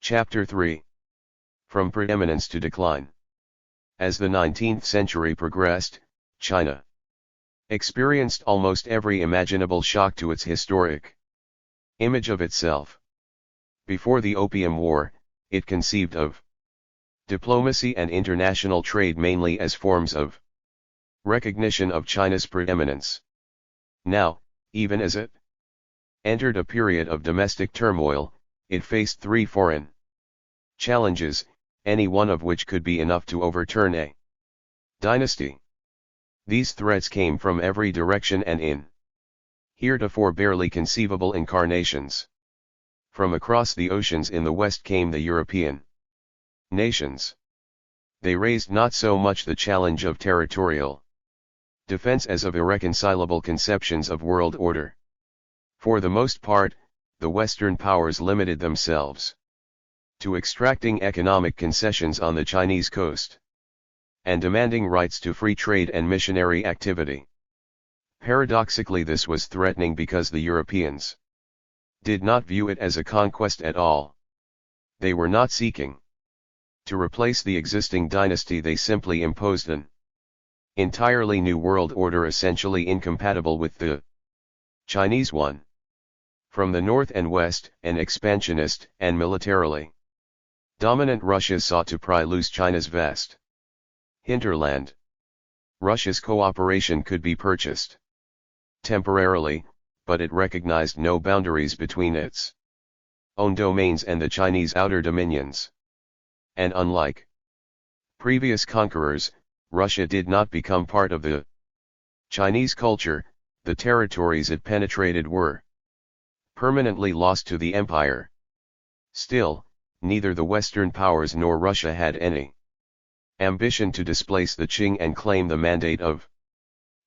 Chapter 3. From Preeminence to Decline. As the 19th century progressed, China experienced almost every imaginable shock to its historic image of itself. Before the Opium War, it conceived of diplomacy and international trade mainly as forms of recognition of China's preeminence. Now, even as it entered a period of domestic turmoil, it faced three foreign challenges, any one of which could be enough to overturn a dynasty. These threats came from every direction and in heretofore barely conceivable incarnations. From across the oceans in the west came the European nations. They raised not so much the challenge of territorial defense as of irreconcilable conceptions of world order. For the most part, the Western powers limited themselves to extracting economic concessions on the Chinese coast and demanding rights to free trade and missionary activity. Paradoxically, this was threatening because the Europeans did not view it as a conquest at all. They were not seeking to replace the existing dynasty, they simply imposed an entirely new world order essentially incompatible with the Chinese one. From the north and west, an expansionist and militarily dominant Russia sought to pry loose China's vast hinterland. Russia's cooperation could be purchased temporarily, but it recognized no boundaries between its own domains and the Chinese outer dominions. And unlike previous conquerors, Russia did not become part of the Chinese culture. The territories it penetrated were permanently lost to the empire. Still, neither the Western powers nor Russia had any ambition to displace the Qing and claim the mandate of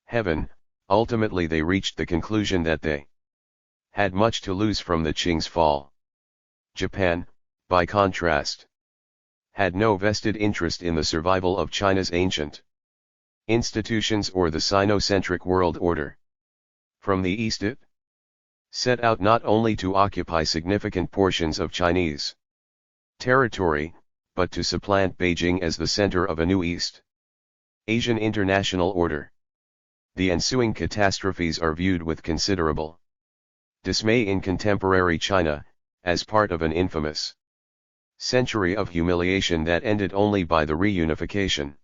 heaven. Ultimately, they reached the conclusion that they had much to lose from the Qing's fall. Japan, by contrast, had no vested interest in the survival of China's ancient institutions or the Sinocentric world order. From the east, it set out not only to occupy significant portions of Chinese territory, but to supplant Beijing as the center of a new East Asian international order. The ensuing catastrophes are viewed with considerable dismay in contemporary China, as part of an infamous century of humiliation that ended only by the reunification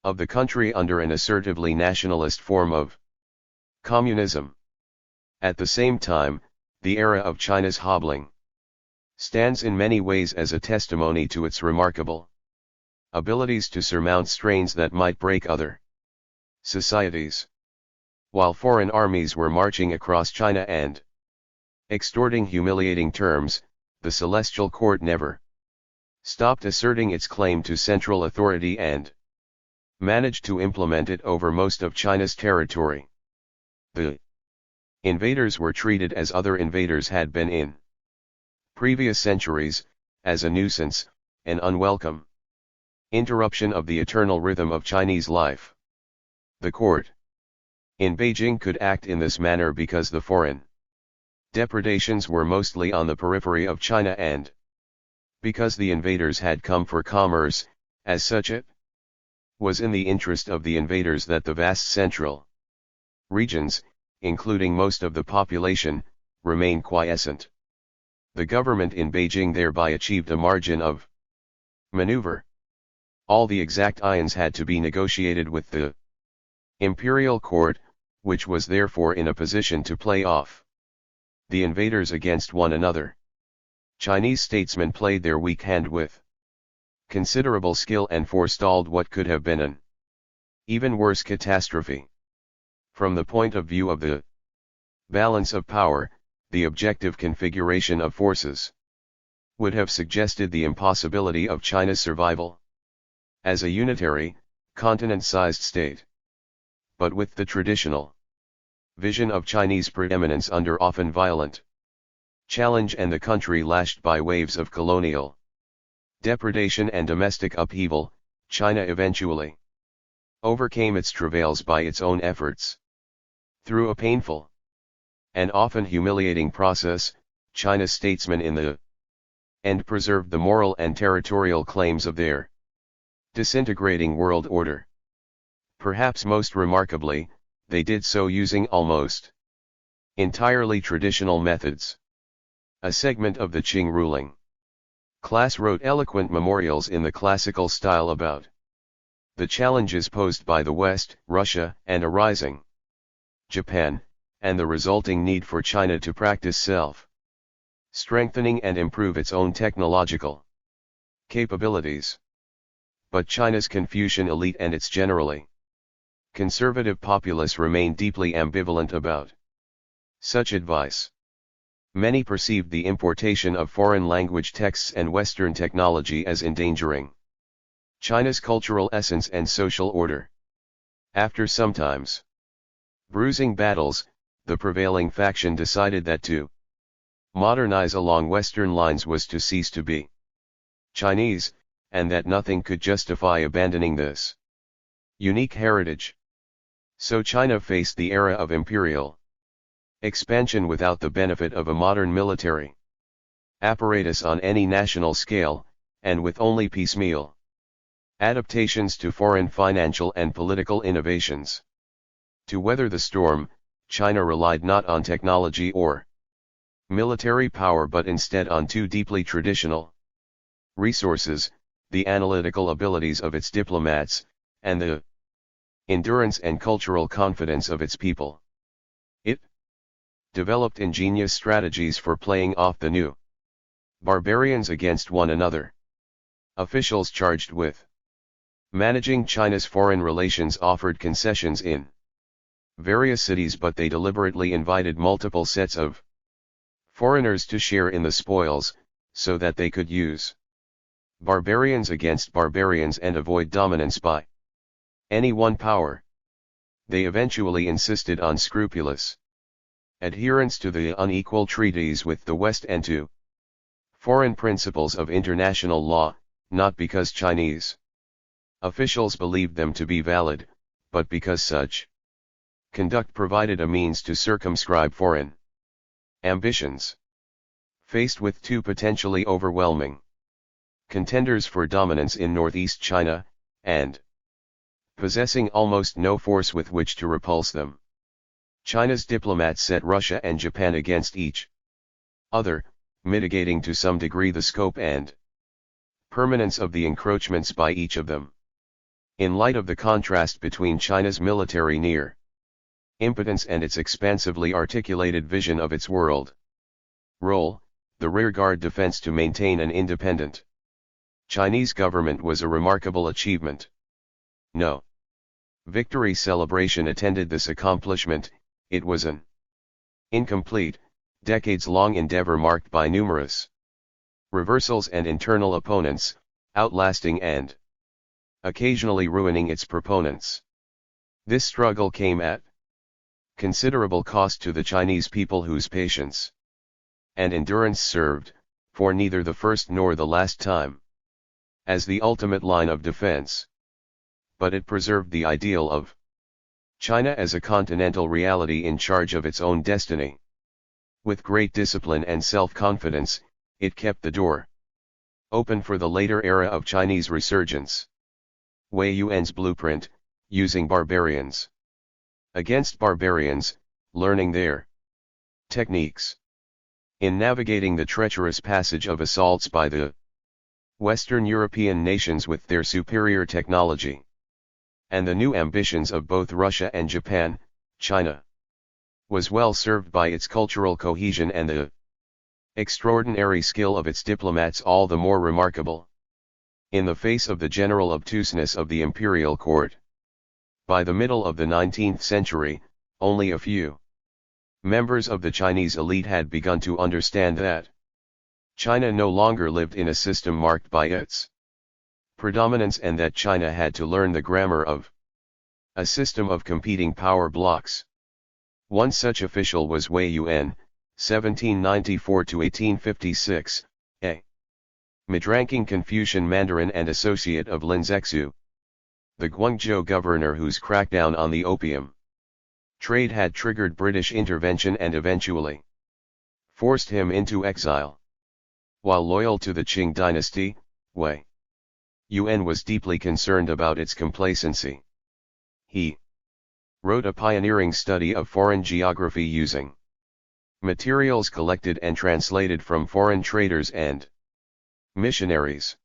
of the country under an assertively nationalist form of communism. At the same time, the era of China's hobbling stands in many ways as a testimony to its remarkable abilities to surmount strains that might break other societies. While foreign armies were marching across China and extorting humiliating terms, the Celestial Court never stopped asserting its claim to central authority and managed to implement it over most of China's territory. The invaders were treated as other invaders had been in previous centuries, as a nuisance, an unwelcome interruption of the eternal rhythm of Chinese life. The court in Beijing could act in this manner because the foreign depredations were mostly on the periphery of China and because the invaders had come for commerce. As such, it was in the interest of the invaders that the vast central regions, including most of the population, remain quiescent. The government in Beijing thereby achieved a margin of maneuver. All the exact ions had to be negotiated with the imperial court, which was therefore in a position to play off the invaders against one another. Chinese statesmen played their weak hand with considerable skill and forestalled what could have been an even worse catastrophe. From the point of view of the balance of power, the objective configuration of forces would have suggested the impossibility of China's survival as a unitary, continent-sized state. But with the traditional vision of Chinese preeminence under often violent challenge and the country lashed by waves of colonial depredation and domestic upheaval, China eventually overcame its travails by its own efforts. Through a painful and often humiliating process, China's statesmen in the and preserved the moral and territorial claims of their disintegrating world order. Perhaps most remarkably, they did so using almost entirely traditional methods. A segment of the Qing ruling class wrote eloquent memorials in the classical style about the challenges posed by the West, Russia, and a rising Japan, and the resulting need for China to practice self-strengthening and improve its own technological capabilities. But China's Confucian elite and its generally conservative populace remained deeply ambivalent about such advice. Many perceived the importation of foreign language texts and Western technology as endangering China's cultural essence and social order. After sometimes bruising battles, the prevailing faction decided that to modernize along Western lines was to cease to be Chinese, and that nothing could justify abandoning this unique heritage. So China faced the era of imperial expansion without the benefit of a modern military apparatus on any national scale, and with only piecemeal adaptations to foreign financial and political innovations. To weather the storm, China relied not on technology or military power but instead on two deeply traditional resources: the analytical abilities of its diplomats, and the endurance and cultural confidence of its people. It developed ingenious strategies for playing off the new barbarians against one another. Officials charged with managing China's foreign relations offered concessions in various cities, but they deliberately invited multiple sets of foreigners to share in the spoils, so that they could use barbarians against barbarians and avoid dominance by any one power. They eventually insisted on scrupulous adherence to the unequal treaties with the West and to foreign principles of international law, not because Chinese officials believed them to be valid, but because such conduct provided a means to circumscribe foreign ambitions. Faced with two potentially overwhelming contenders for dominance in northeast China, and possessing almost no force with which to repulse them, China's diplomats set Russia and Japan against each other, mitigating to some degree the scope and permanence of the encroachments by each of them. In light of the contrast between China's military near impotence and its expansively articulated vision of its world role, the rearguard defense to maintain an independent Chinese government was a remarkable achievement. No victory celebration attended this accomplishment. It was an incomplete, decades-long endeavor marked by numerous reversals and internal opponents, outlasting and occasionally ruining its proponents. This struggle came at considerable cost to the Chinese people, whose patience and endurance served, for neither the first nor the last time, as the ultimate line of defense. But it preserved the ideal of China as a continental reality in charge of its own destiny. With great discipline and self-confidence, it kept the door open for the later era of Chinese resurgence. Wei Yuan's blueprint: using barbarians against barbarians, learning their techniques in navigating the treacherous passage of assaults by the Western European nations with their superior technology, and the new ambitions of both Russia and Japan. China was well served by its cultural cohesion and the extraordinary skill of its diplomats, all the more remarkable in the face of the general obtuseness of the imperial court. By the middle of the 19th century, only a few members of the Chinese elite had begun to understand that China no longer lived in a system marked by its predominance, and that China had to learn the grammar of a system of competing power blocks. One such official was Wei Yuan, 1794–1856, a mid-ranking Confucian mandarin and associate of Lin Zexu, the Guangzhou governor, whose crackdown on the opium trade had triggered British intervention and eventually forced him into exile. While loyal to the Qing dynasty, Wei Yuan was deeply concerned about its complacency. He wrote a pioneering study of foreign geography using materials collected and translated from foreign traders and missionaries.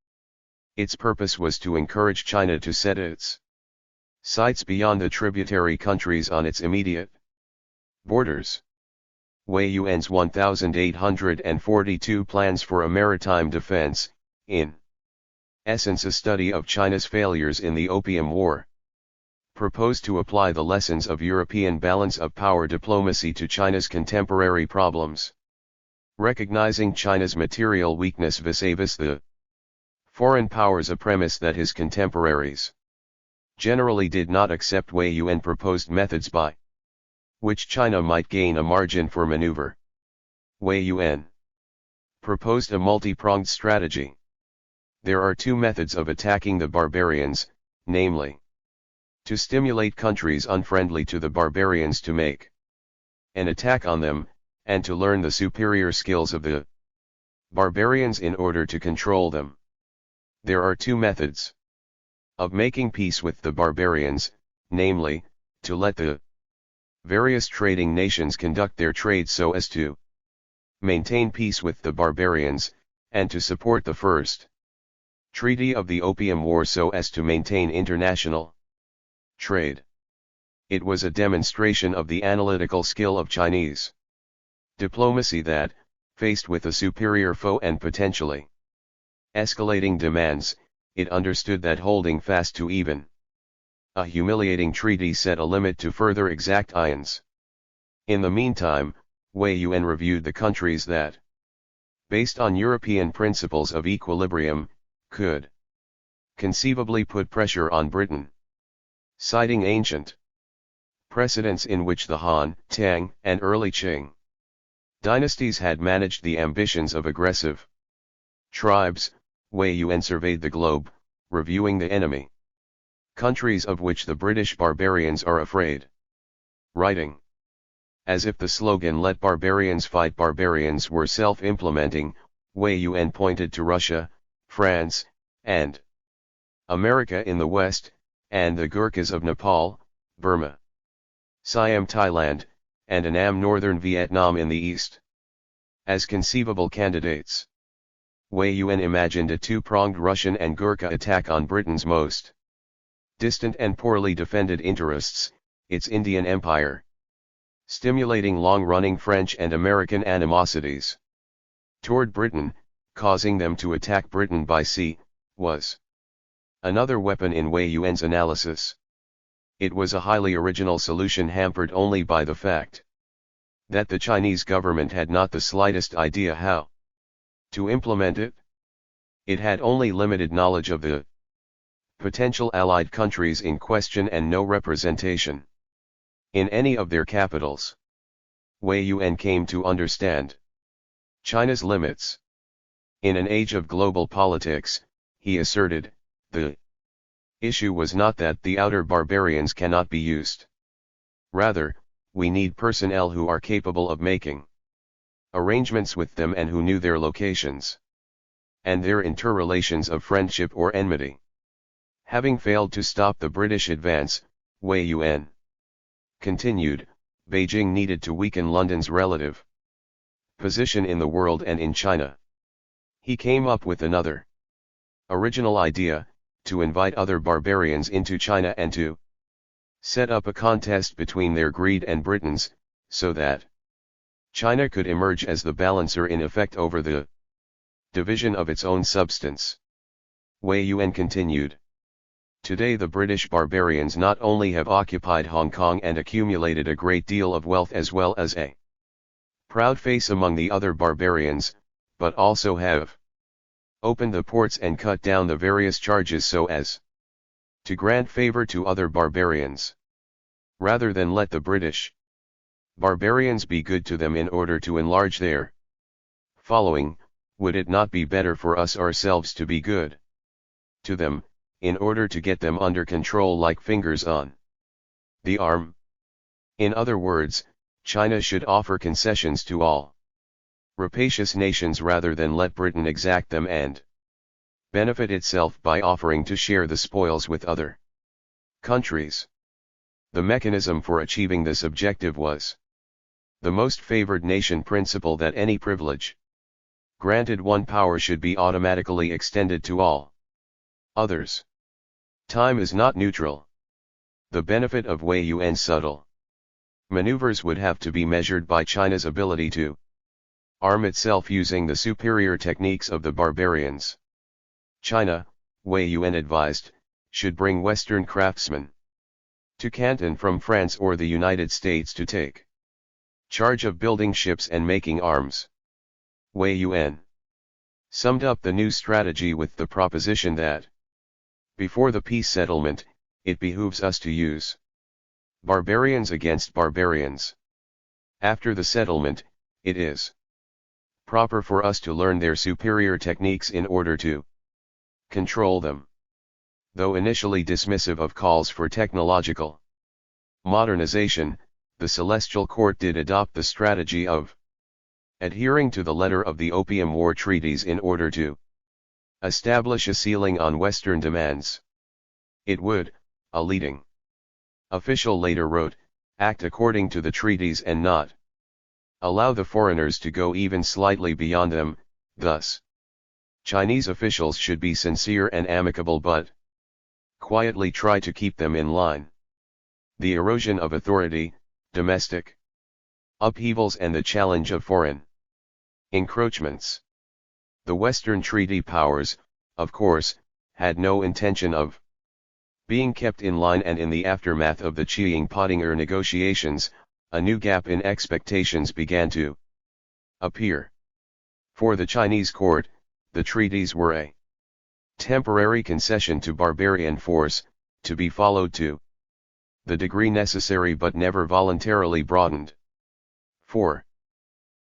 Its purpose was to encourage China to set its sights beyond the tributary countries on its immediate borders. Wei Yuan's 1842 plans for a maritime defense, in essence a study of China's failures in the Opium War, proposed to apply the lessons of European balance of power diplomacy to China's contemporary problems. Recognizing China's material weakness vis-a-vis the foreign powers, a premise that his contemporaries generally did not accept, Wei Yuan proposed methods by which China might gain a margin for maneuver. Wei Yuan proposed a multi-pronged strategy. There are two methods of attacking the barbarians, namely, to stimulate countries unfriendly to the barbarians to make an attack on them, and to learn the superior skills of the barbarians in order to control them. There are two methods of making peace with the barbarians, namely, to let the various trading nations conduct their trade so as to maintain peace with the barbarians, and to support the first treaty of the Opium War so as to maintain international trade. It was a demonstration of the analytical skill of Chinese diplomacy that, faced with a superior foe and potentially escalating demands, it understood that holding fast to even a humiliating treaty set a limit to further exactions. In the meantime, Wei Yuan reviewed the countries that, based on European principles of equilibrium, could conceivably put pressure on Britain. Citing ancient precedents in which the Han, Tang, and early Qing dynasties had managed the ambitions of aggressive tribes, Wei Yuan surveyed the globe, reviewing the enemy countries of which the British barbarians are afraid. Writing as if the slogan "Let barbarians fight barbarians" were self-implementing, Wei Yuan pointed to Russia, France, and America in the west, and the Gurkhas of Nepal, Burma, Siam, Thailand, and Annam, northern Vietnam in the east, as conceivable candidates. Wei Yuan imagined a two-pronged Russian and Gurkha attack on Britain's most distant and poorly defended interests, its Indian Empire, stimulating long-running French and American animosities toward Britain, causing them to attack Britain by sea, was another weapon in Wei Yuan's analysis. It was a highly original solution hampered only by the fact that the Chinese government had not the slightest idea how to implement it. It had only limited knowledge of the potential allied countries in question and no representation in any of their capitals. Wei Yuan came to understand China's limits. In an age of global politics, he asserted, the issue was not that the outer barbarians cannot be used. Rather, we need personnel who are capable of making arrangements with them and who knew their locations and their interrelations of friendship or enmity. Having failed to stop the British advance, Wei Yuan continued, Beijing needed to weaken London's relative position in the world and in China. He came up with another original idea, to invite other barbarians into China and to set up a contest between their greed and Britain's, so that China could emerge as the balancer in effect over the division of its own substance. Wei Yuan continued. Today the British barbarians not only have occupied Hong Kong and accumulated a great deal of wealth as well as a proud face among the other barbarians, but also have opened the ports and cut down the various charges so as to grant favor to other barbarians. Rather than let the British barbarians be good to them in order to enlarge their following, would it not be better for us ourselves to be good to them, in order to get them under control like fingers on the arm? In other words, China should offer concessions to all rapacious nations rather than let Britain exact them and benefit itself by offering to share the spoils with other countries. The mechanism for achieving this objective was the most favored nation principle, that any privilege granted one power should be automatically extended to all others. Time is not neutral. The benefit of Wei Yuan's subtle maneuvers would have to be measured by China's ability to arm itself using the superior techniques of the barbarians. China, Wei Yuan advised, should bring Western craftsmen to Canton from France or the United States to take charge of building ships and making arms. Wei Yuan summed up the new strategy with the proposition that before the peace settlement, it behooves us to use barbarians against barbarians. After the settlement, it is proper for us to learn their superior techniques in order to control them. Though initially dismissive of calls for technological modernization, the Celestial Court did adopt the strategy of adhering to the letter of the Opium War treaties in order to establish a ceiling on Western demands. It would, a leading official later wrote, act according to the treaties and not allow the foreigners to go even slightly beyond them. Thus, Chinese officials should be sincere and amicable but quietly try to keep them in line. The erosion of authority, domestic upheavals and the challenge of foreign encroachments. The Western treaty powers, of course, had no intention of being kept in line, and in the aftermath of the Qing-Pottinger negotiations, a new gap in expectations began to appear. For the Chinese court, the treaties were a temporary concession to barbarian force, to be followed to the degree necessary but never voluntarily broadened. For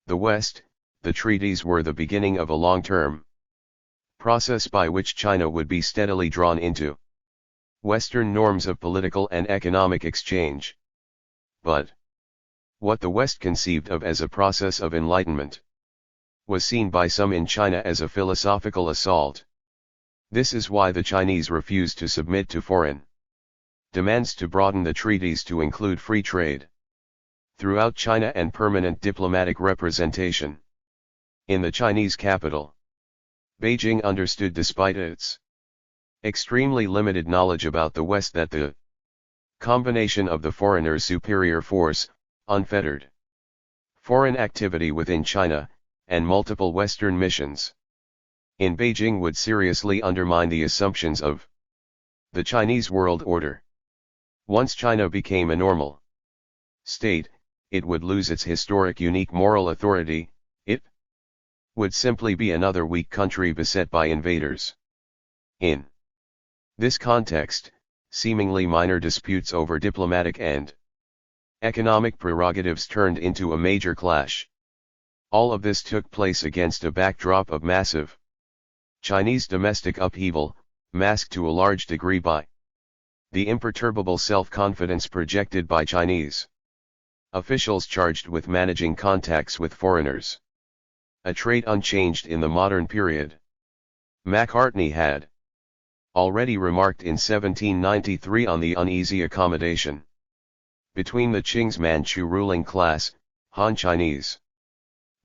the West, the treaties were the beginning of a long-term process by which China would be steadily drawn into Western norms of political and economic exchange. But what the West conceived of as a process of enlightenment was seen by some in China as a philosophical assault. This is why the Chinese refused to submit to foreign demands to broaden the treaties to include free trade throughout China and permanent diplomatic representation in the Chinese capital. Beijing understood, despite its extremely limited knowledge about the West, that the combination of the foreigner's superior force, unfettered foreign activity within China, and multiple Western missions in Beijing would seriously undermine the assumptions of the Chinese world order. Once China became a normal state, it would lose its historic unique moral authority. It would simply be another weak country beset by invaders. In this context, seemingly minor disputes over diplomatic and economic prerogatives turned into a major clash. All of this took place against a backdrop of massive Chinese domestic upheaval, masked to a large degree by the imperturbable self-confidence projected by Chinese officials charged with managing contacts with foreigners, a trait unchanged in the modern period. Macartney had already remarked in 1793 on the uneasy accommodation between the Qing's Manchu ruling class, Han Chinese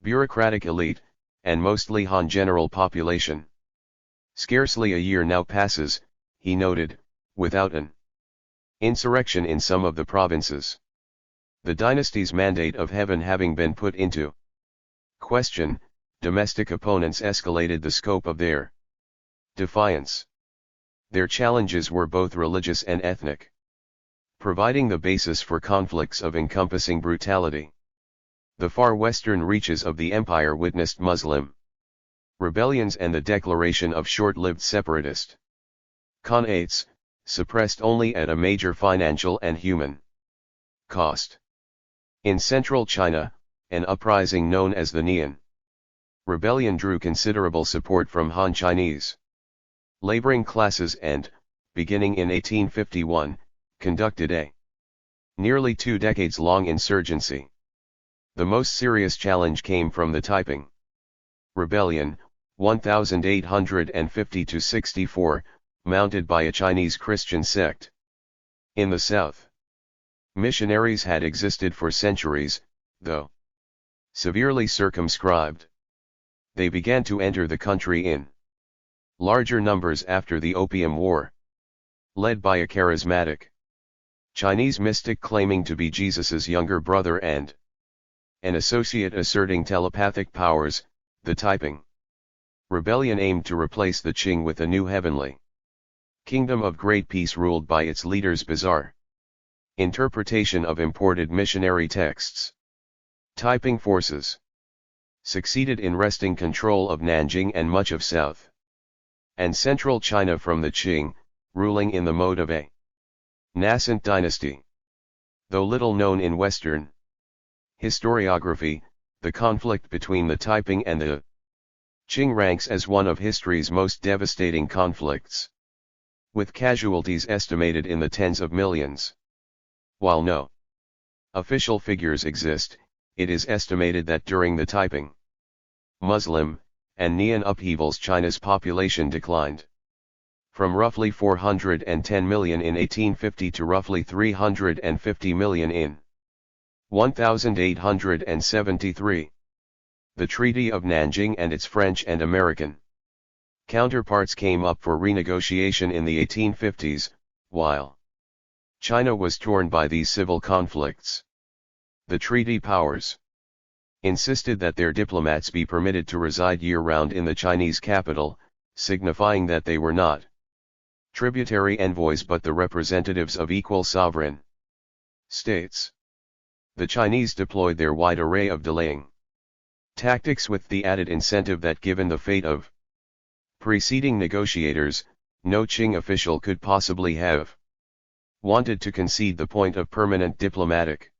bureaucratic elite, and mostly Han general population. Scarcely a year now passes, he noted, without an insurrection in some of the provinces. The dynasty's mandate of heaven having been put into question, domestic opponents escalated the scope of their defiance. Their challenges were both religious and ethnic, providing the basis for conflicts of encompassing brutality. The far western reaches of the empire witnessed Muslim rebellions and the declaration of short-lived separatist khanates, suppressed only at a major financial and human cost. In central China, an uprising known as the Nian Rebellion drew considerable support from Han Chinese laboring classes and, beginning in 1851, conducted a nearly 2 decades-long insurgency. The most serious challenge came from the Taiping Rebellion, 1850–64, mounted by a Chinese Christian sect. In the south, missionaries had existed for centuries, though severely circumscribed. They began to enter the country in larger numbers after the Opium War, led by a charismatic Chinese mystic claiming to be Jesus's younger brother and an associate asserting telepathic powers. The Taiping Rebellion aimed to replace the Qing with a new heavenly kingdom of great peace ruled by its leader's bizarre interpretation of imported missionary texts. Taiping forces succeeded in wresting control of Nanjing and much of South and Central China from the Qing, ruling in the mode of a nascent dynasty. Though little known in Western historiography, the conflict between the Taiping and the Qing ranks as one of history's most devastating conflicts, with casualties estimated in the tens of millions. While no official figures exist, it is estimated that during the Taiping Muslim and Nian upheavals China's population declined from roughly 410 million in 1850 to roughly 350 million in 1873. The Treaty of Nanjing and its French and American counterparts came up for renegotiation in the 1850s, while China was torn by these civil conflicts. The treaty powers insisted that their diplomats be permitted to reside year-round in the Chinese capital, signifying that they were not tributary envoys but the representatives of equal sovereign states. The Chinese deployed their wide array of delaying tactics with the added incentive that given the fate of preceding negotiators, no Qing official could possibly have wanted to concede the point of permanent diplomatic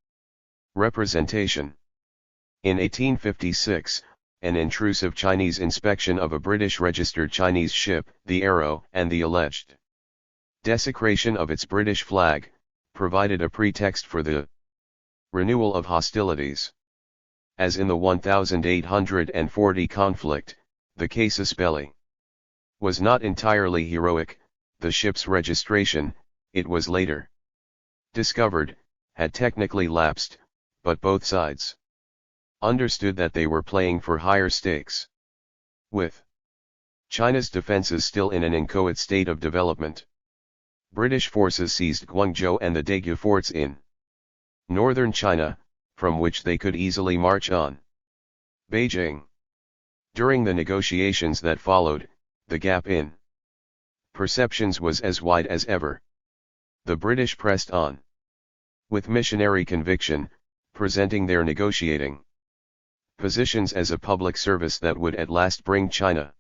representation. In 1856, an intrusive Chinese inspection of a British-registered Chinese ship, the Arrow, and the alleged desecration of its British flag, provided a pretext for the renewal of hostilities. As in the 1840 conflict, the casus belli was not entirely heroic. The ship's registration, it was later discovered, had technically lapsed, but both sides understood that they were playing for higher stakes. With China's defenses still in an inchoate state of development, British forces seized Guangzhou and the Daegu forts in northern China, from which they could easily march on Beijing. During the negotiations that followed, the gap in perceptions was as wide as ever. The British pressed on with missionary conviction, presenting their negotiating positions as a public service that would at last bring China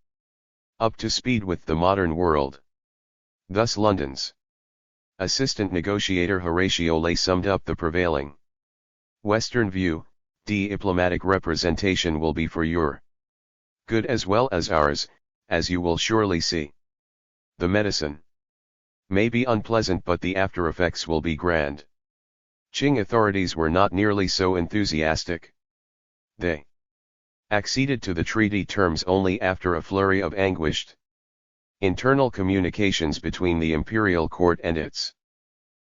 up to speed with the modern world. Thus London's assistant negotiator Horatio Lay summed up the prevailing Western view: diplomatic representation will be for your good as well as ours, as you will surely see. The medicine may be unpleasant but the after effects will be grand. Qing authorities were not nearly so enthusiastic. They acceded to the treaty terms only after a flurry of anguished internal communications between the imperial court and its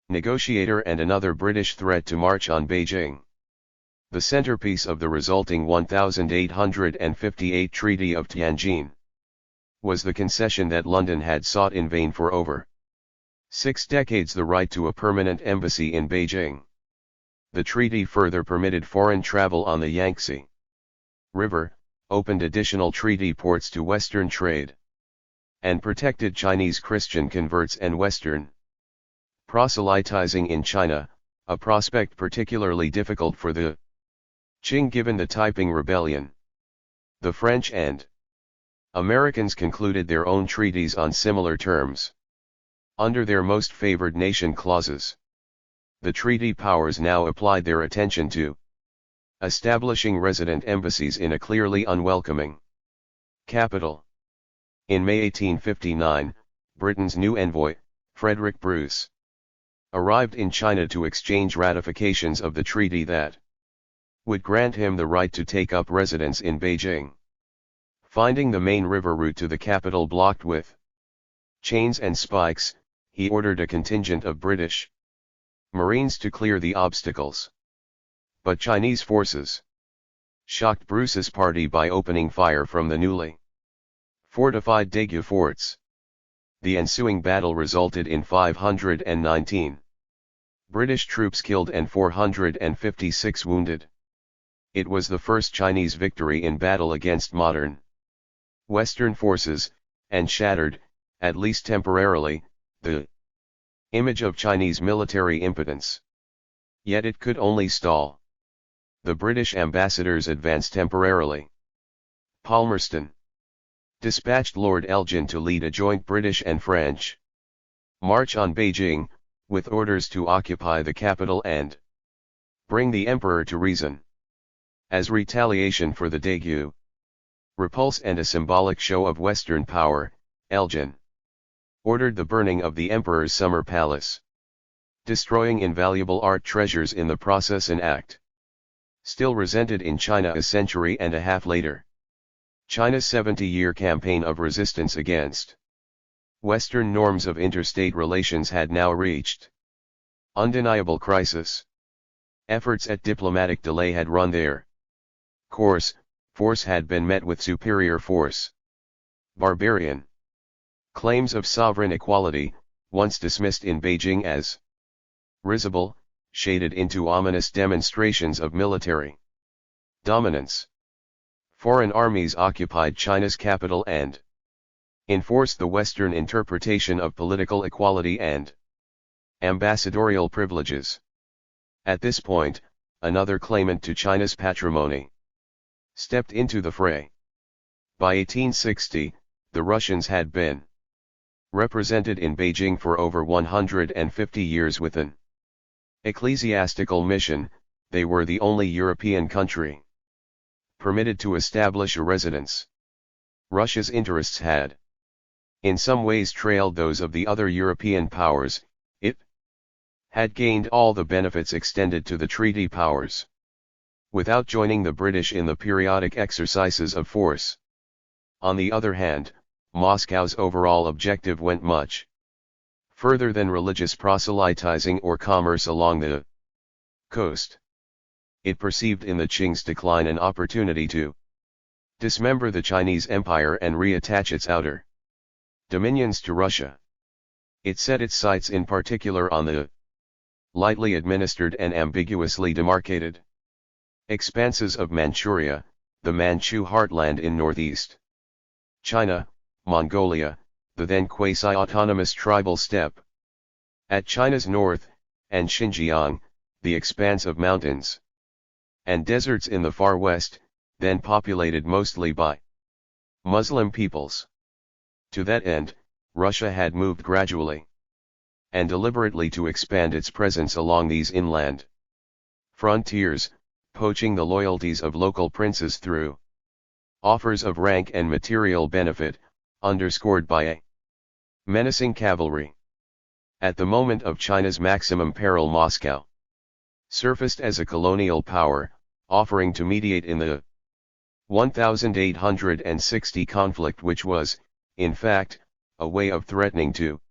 negotiator and another British threat to march on Beijing. The centerpiece of the resulting 1858 Treaty of Tianjin was the concession that London had sought in vain for over 6 decades: the right to a permanent embassy in Beijing. The treaty further permitted foreign travel on the Yangtze River, opened additional treaty ports to Western trade, and protected Chinese Christian converts and Western proselytizing in China, a prospect particularly difficult for the Qing given the Taiping Rebellion. The French and Americans concluded their own treaties on similar terms. Under their most favored nation clauses, the treaty powers now applied their attention to establishing resident embassies in a clearly unwelcoming capital. In May 1859, Britain's new envoy, Frederick Bruce, arrived in China to exchange ratifications of the treaty that would grant him the right to take up residence in Beijing. Finding the main river route to the capital blocked with chains and spikes, he ordered a contingent of British Marines to clear the obstacles. But Chinese forces shocked Bruce's party by opening fire from the newly fortified Daegu forts. The ensuing battle resulted in 519 British troops killed and 456 wounded. It was the first Chinese victory in battle against modern Western forces, and shattered, at least temporarily, the image of Chinese military impotence. Yet it could only stall the British ambassador's advance temporarily. Palmerston dispatched Lord Elgin to lead a joint British and French march on Beijing, with orders to occupy the capital and bring the emperor to reason. As retaliation for the Daegu repulse and a symbolic show of Western power, Elgin ordered the burning of the emperor's summer palace, destroying invaluable art treasures in the process, an act still resented in China a century and a half later. China's 70-year campaign of resistance against Western norms of interstate relations had now reached undeniable crisis. Efforts at diplomatic delay had run their course. Force had been met with superior force. Barbarian claims of sovereign equality, once dismissed in Beijing as risible, shaded into ominous demonstrations of military dominance. Foreign armies occupied China's capital and enforced the Western interpretation of political equality and ambassadorial privileges. At this point, another claimant to China's patrimony stepped into the fray. By 1860, the Russians had been represented in Beijing for over 150 years with an ecclesiastical mission. They were the only European country permitted to establish a residence. Russia's interests had, in some ways, trailed those of the other European powers. It had gained all the benefits extended to the treaty powers, without joining the British in the periodic exercises of force. On the other hand, Moscow's overall objective went much further than religious proselytizing or commerce along the coast. It perceived in the Qing's decline an opportunity to dismember the Chinese Empire and reattach its outer dominions to Russia. It set its sights in particular on the lightly administered and ambiguously demarcated expanses of Manchuria, the Manchu heartland in northeast China, Mongolia, the then quasi-autonomous tribal steppe at China's north, and Xinjiang, the expanse of mountains and deserts in the far west, then populated mostly by Muslim peoples. To that end, Russia had moved gradually and deliberately to expand its presence along these inland frontiers, poaching the loyalties of local princes through offers of rank and material benefit, underscored by a menacing cavalry. At the moment of China's maximum peril, Moscow surfaced as a colonial power, offering to mediate in the 1860 conflict, which was, in fact, a way of threatening to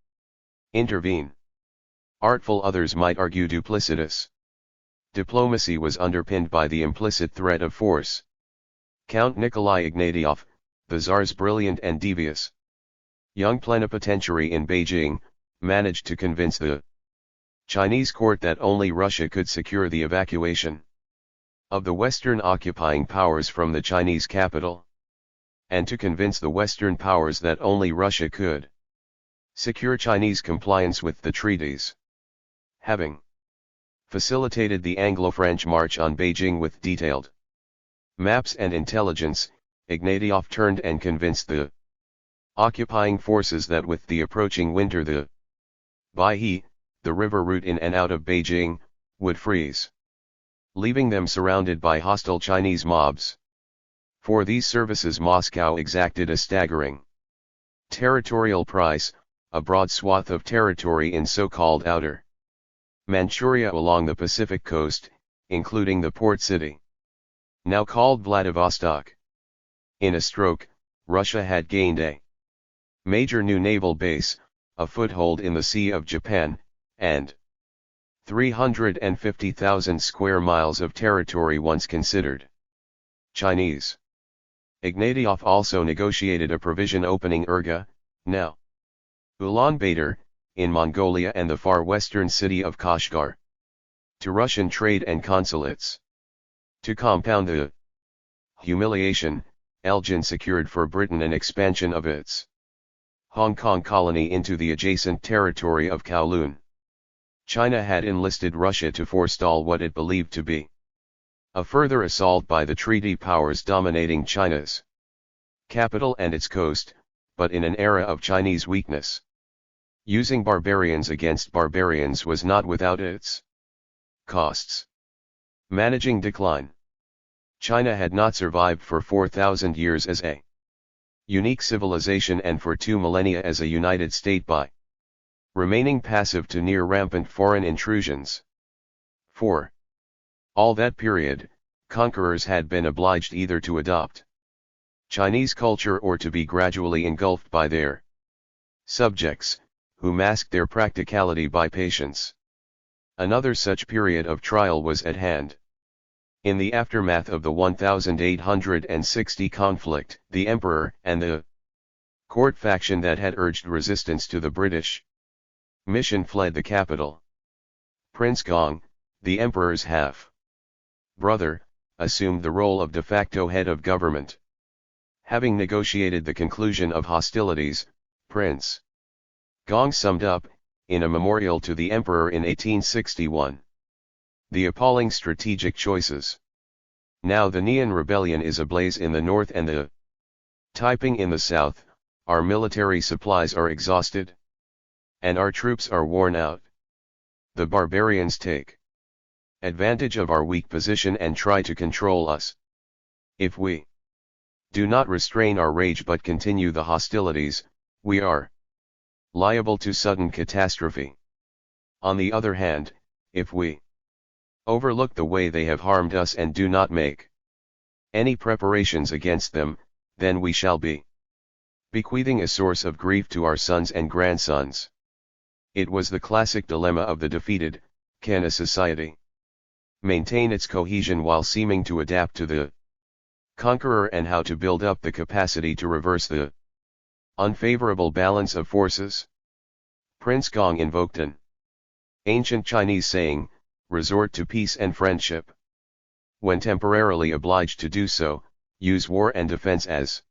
intervene. Artful, others might argue duplicitous. Diplomacy was underpinned by the implicit threat of force. Count Nikolai Ignatieff, the Tsar's brilliant and devious young plenipotentiary in Beijing, managed to convince the Chinese court that only Russia could secure the evacuation of the Western occupying powers from the Chinese capital, and to convince the Western powers that only Russia could secure Chinese compliance with the treaties. Having facilitated the Anglo-French march on Beijing with detailed maps and intelligence, Ignatieff turned and convinced the occupying forces that with the approaching winter the Baihe, the river route in and out of Beijing, would freeze, leaving them surrounded by hostile Chinese mobs. For these services Moscow exacted a staggering territorial price, a broad swath of territory in so-called Outer Manchuria along the Pacific coast, including the port city, now called Vladivostok. In a stroke, Russia had gained a major new naval base, a foothold in the Sea of Japan, and 350,000 square miles of territory once considered Chinese. Ignatieff also negotiated a provision opening Urga, now Ulaanbaatar, in Mongolia and the far western city of Kashgar, to Russian trade and consulates. To compound the humiliation, Elgin secured for Britain an expansion of its Hong Kong colony into the adjacent territory of Kowloon. China had enlisted Russia to forestall what it believed to be a further assault by the treaty powers dominating China's capital and its coast, but in an era of Chinese weakness. Using barbarians against barbarians was not without its costs. Managing decline. China had not survived for 4,000 years as a unique civilization and for 2 millennia as a united state by remaining passive to near rampant foreign intrusions. For all that period, conquerors had been obliged either to adopt Chinese culture or to be gradually engulfed by their subjects, who masked their practicality by patience. Another such period of trial was at hand. In the aftermath of the 1860 conflict, the emperor and the court faction that had urged resistance to the British mission fled the capital. Prince Gong, the emperor's half-brother, assumed the role of de facto head of government. Having negotiated the conclusion of hostilities, Prince Gong summed up, in a memorial to the emperor in 1861, the appalling strategic choices. Now the Nian rebellion is ablaze in the north and the Taiping in the south, our military supplies are exhausted, and our troops are worn out. The barbarians take advantage of our weak position and try to control us. If we do not restrain our rage but continue the hostilities, we are liable to sudden catastrophe. On the other hand, if we overlook the way they have harmed us and do not make any preparations against them, then we shall be bequeathing a source of grief to our sons and grandsons. It was the classic dilemma of the defeated: can a society maintain its cohesion while seeming to adapt to the conqueror, and how to build up the capacity to reverse the unfavorable balance of forces? Prince Gong invoked an ancient Chinese saying, resort to peace and friendship. When temporarily obliged to do so, use war and defense as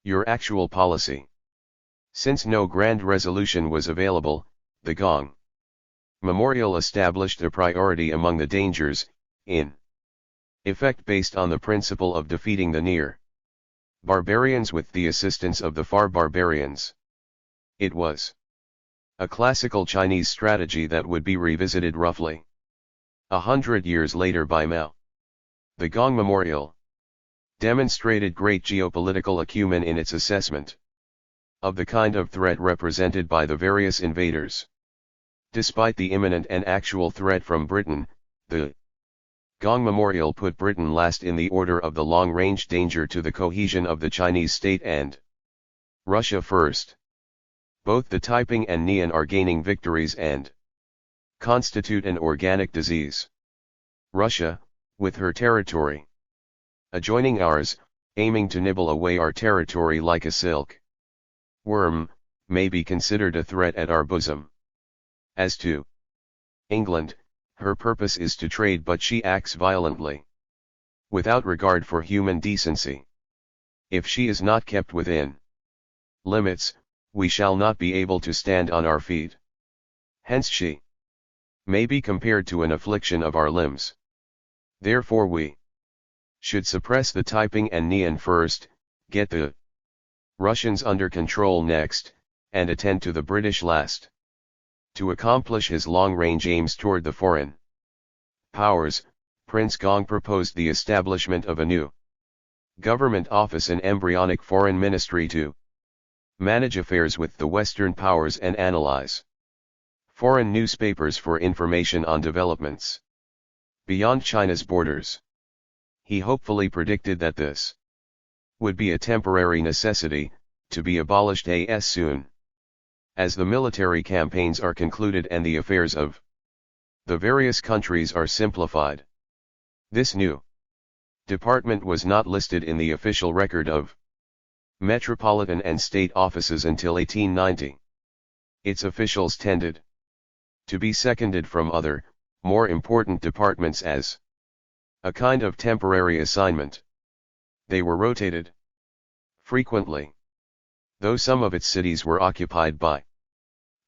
your actual policy. Since no grand resolution was available, the Gong Memorial established a priority among the dangers, in effect based on the principle of defeating the near barbarians with the assistance of the far barbarians. It was a classical Chinese strategy that would be revisited roughly 100 years later by Mao. The Gong Memorial demonstrated great geopolitical acumen in its assessment of the kind of threat represented by the various invaders. Despite the imminent and actual threat from Britain, the Gong Memorial put Britain last in the order of the long-range danger to the cohesion of the Chinese state, and Russia first. Both the Taiping and Nian are gaining victories and constitute an organic disease. Russia, with her territory adjoining ours, aiming to nibble away our territory like a silk worm, may be considered a threat at our bosom. As to England, her purpose is to trade, but she acts violently, without regard for human decency. If she is not kept within limits, we shall not be able to stand on our feet. Hence she may be compared to an affliction of our limbs. Therefore we should suppress the Taiping and Nian first, get the Russians under control next, and attend to the British last. To accomplish his long-range aims toward the foreign powers, Prince Gong proposed the establishment of a new government office, an embryonic foreign ministry to manage affairs with the Western powers and analyze foreign newspapers for information on developments beyond China's borders. He hopefully predicted that this would be a temporary necessity, to be abolished as soon as the military campaigns are concluded and the affairs of the various countries are simplified. This new department was not listed in the official record of metropolitan and state offices until 1890. Its officials tended to be seconded from other, more important departments as a kind of temporary assignment. They were rotated frequently. Though some of its cities were occupied by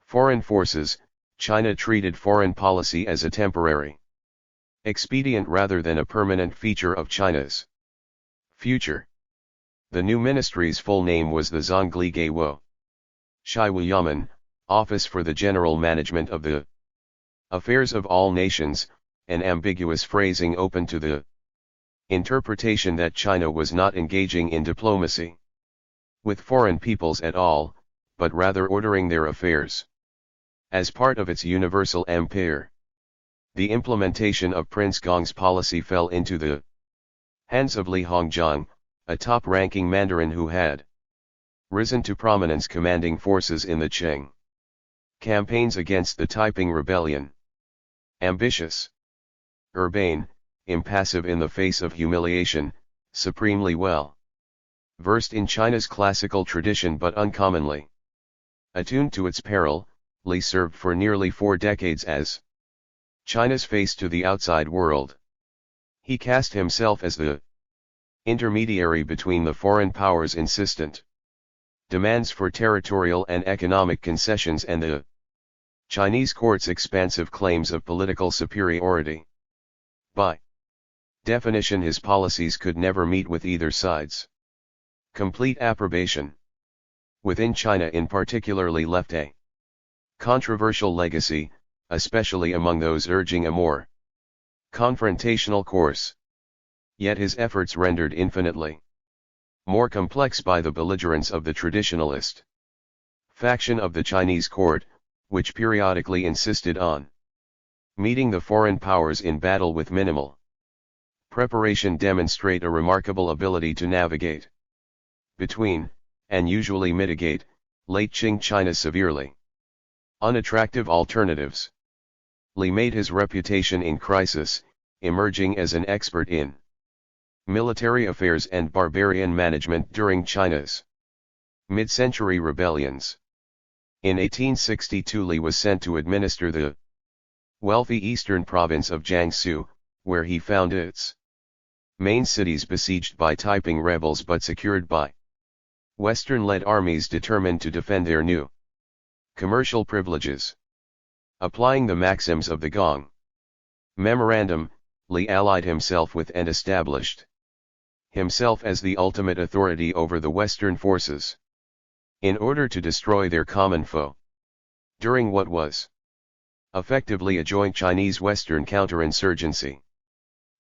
foreign forces, China treated foreign policy as a temporary expedient rather than a permanent feature of China's future. The new ministry's full name was the Zhongli Shiwu Office for the General Management of the Affairs of All Nations, an ambiguous phrasing open to the interpretation that China was not engaging in diplomacy with foreign peoples at all, but rather ordering their affairs as part of its universal empire. The implementation of Prince Gong's policy fell into the hands of Li Hongzhang, a top-ranking mandarin who had risen to prominence commanding forces in the Qing campaigns against the Taiping Rebellion. Ambitious, urbane, impassive in the face of humiliation, supremely well versed in China's classical tradition but uncommonly attuned to its peril, Li served for nearly 4 decades as China's face to the outside world. He cast himself as the intermediary between the foreign powers' insistent demands for territorial and economic concessions and the Chinese court's expansive claims of political superiority. By definition, his policies could never meet with either side's complete approbation. Within China in particular, Li left a controversial legacy, especially among those urging a more confrontational course. Yet his efforts rendered infinitely more complex by the belligerence of the traditionalist faction of the Chinese court, which periodically insisted on meeting the foreign powers in battle with minimal preparation, demonstrate a remarkable ability to navigate between, and usually mitigate, late Qing China's severely unattractive alternatives. Li made his reputation in crisis, emerging as an expert in military affairs and barbarian management during China's mid-century rebellions. In 1862 Li was sent to administer the wealthy eastern province of Jiangsu, where he found its main cities besieged by Taiping rebels but secured by Western-led armies determined to defend their new commercial privileges. Applying the maxims of the Gong Memorandum, Li allied himself with and established himself as the ultimate authority over the Western forces, in order to destroy their common foe. During what was effectively a joint Chinese-Western counterinsurgency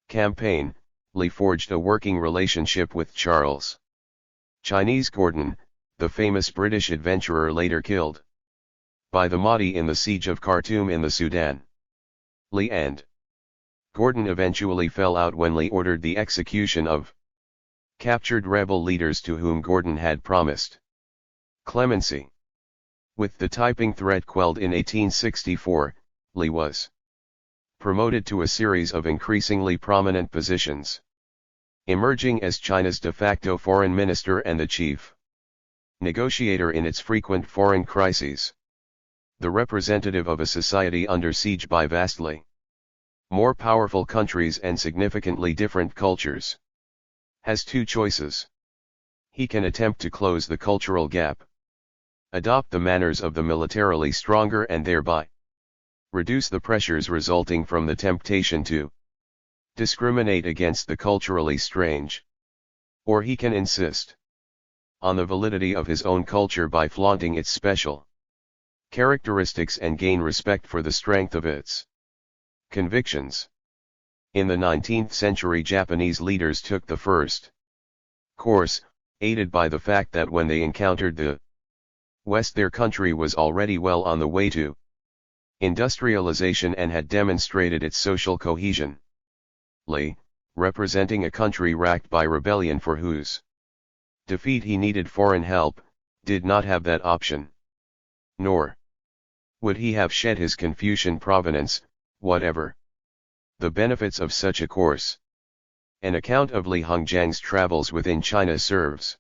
campaign, Li forged a working relationship with Charles Chinese Gordon, the famous British adventurer later killed by the Mahdi in the siege of Khartoum in the Sudan. Li and Gordon eventually fell out when Li ordered the execution of captured rebel leaders to whom Gordon had promised clemency. With the Taiping threat quelled in 1864, Li was promoted to a series of increasingly prominent positions, emerging as China's de facto foreign minister and the chief negotiator in its frequent foreign crises. The representative of a society under siege by vastly more powerful countries and significantly different cultures has 2 choices. He can attempt to close the cultural gap, adopt the manners of the militarily stronger and thereby reduce the pressures resulting from the temptation to discriminate against the culturally strange. Or he can insist on the validity of his own culture by flaunting its special characteristics and gain respect for the strength of its convictions. In the 19th century, Japanese leaders took the first course, aided by the fact that when they encountered the West, their country was already well on the way to industrialization and had demonstrated its social cohesion. Li, representing a country racked by rebellion for whose defeat he needed foreign help, did not have that option. Nor would he have shed his Confucian provenance, whatever the benefits of such a course. An account of Li Hongjiang's travels within China serves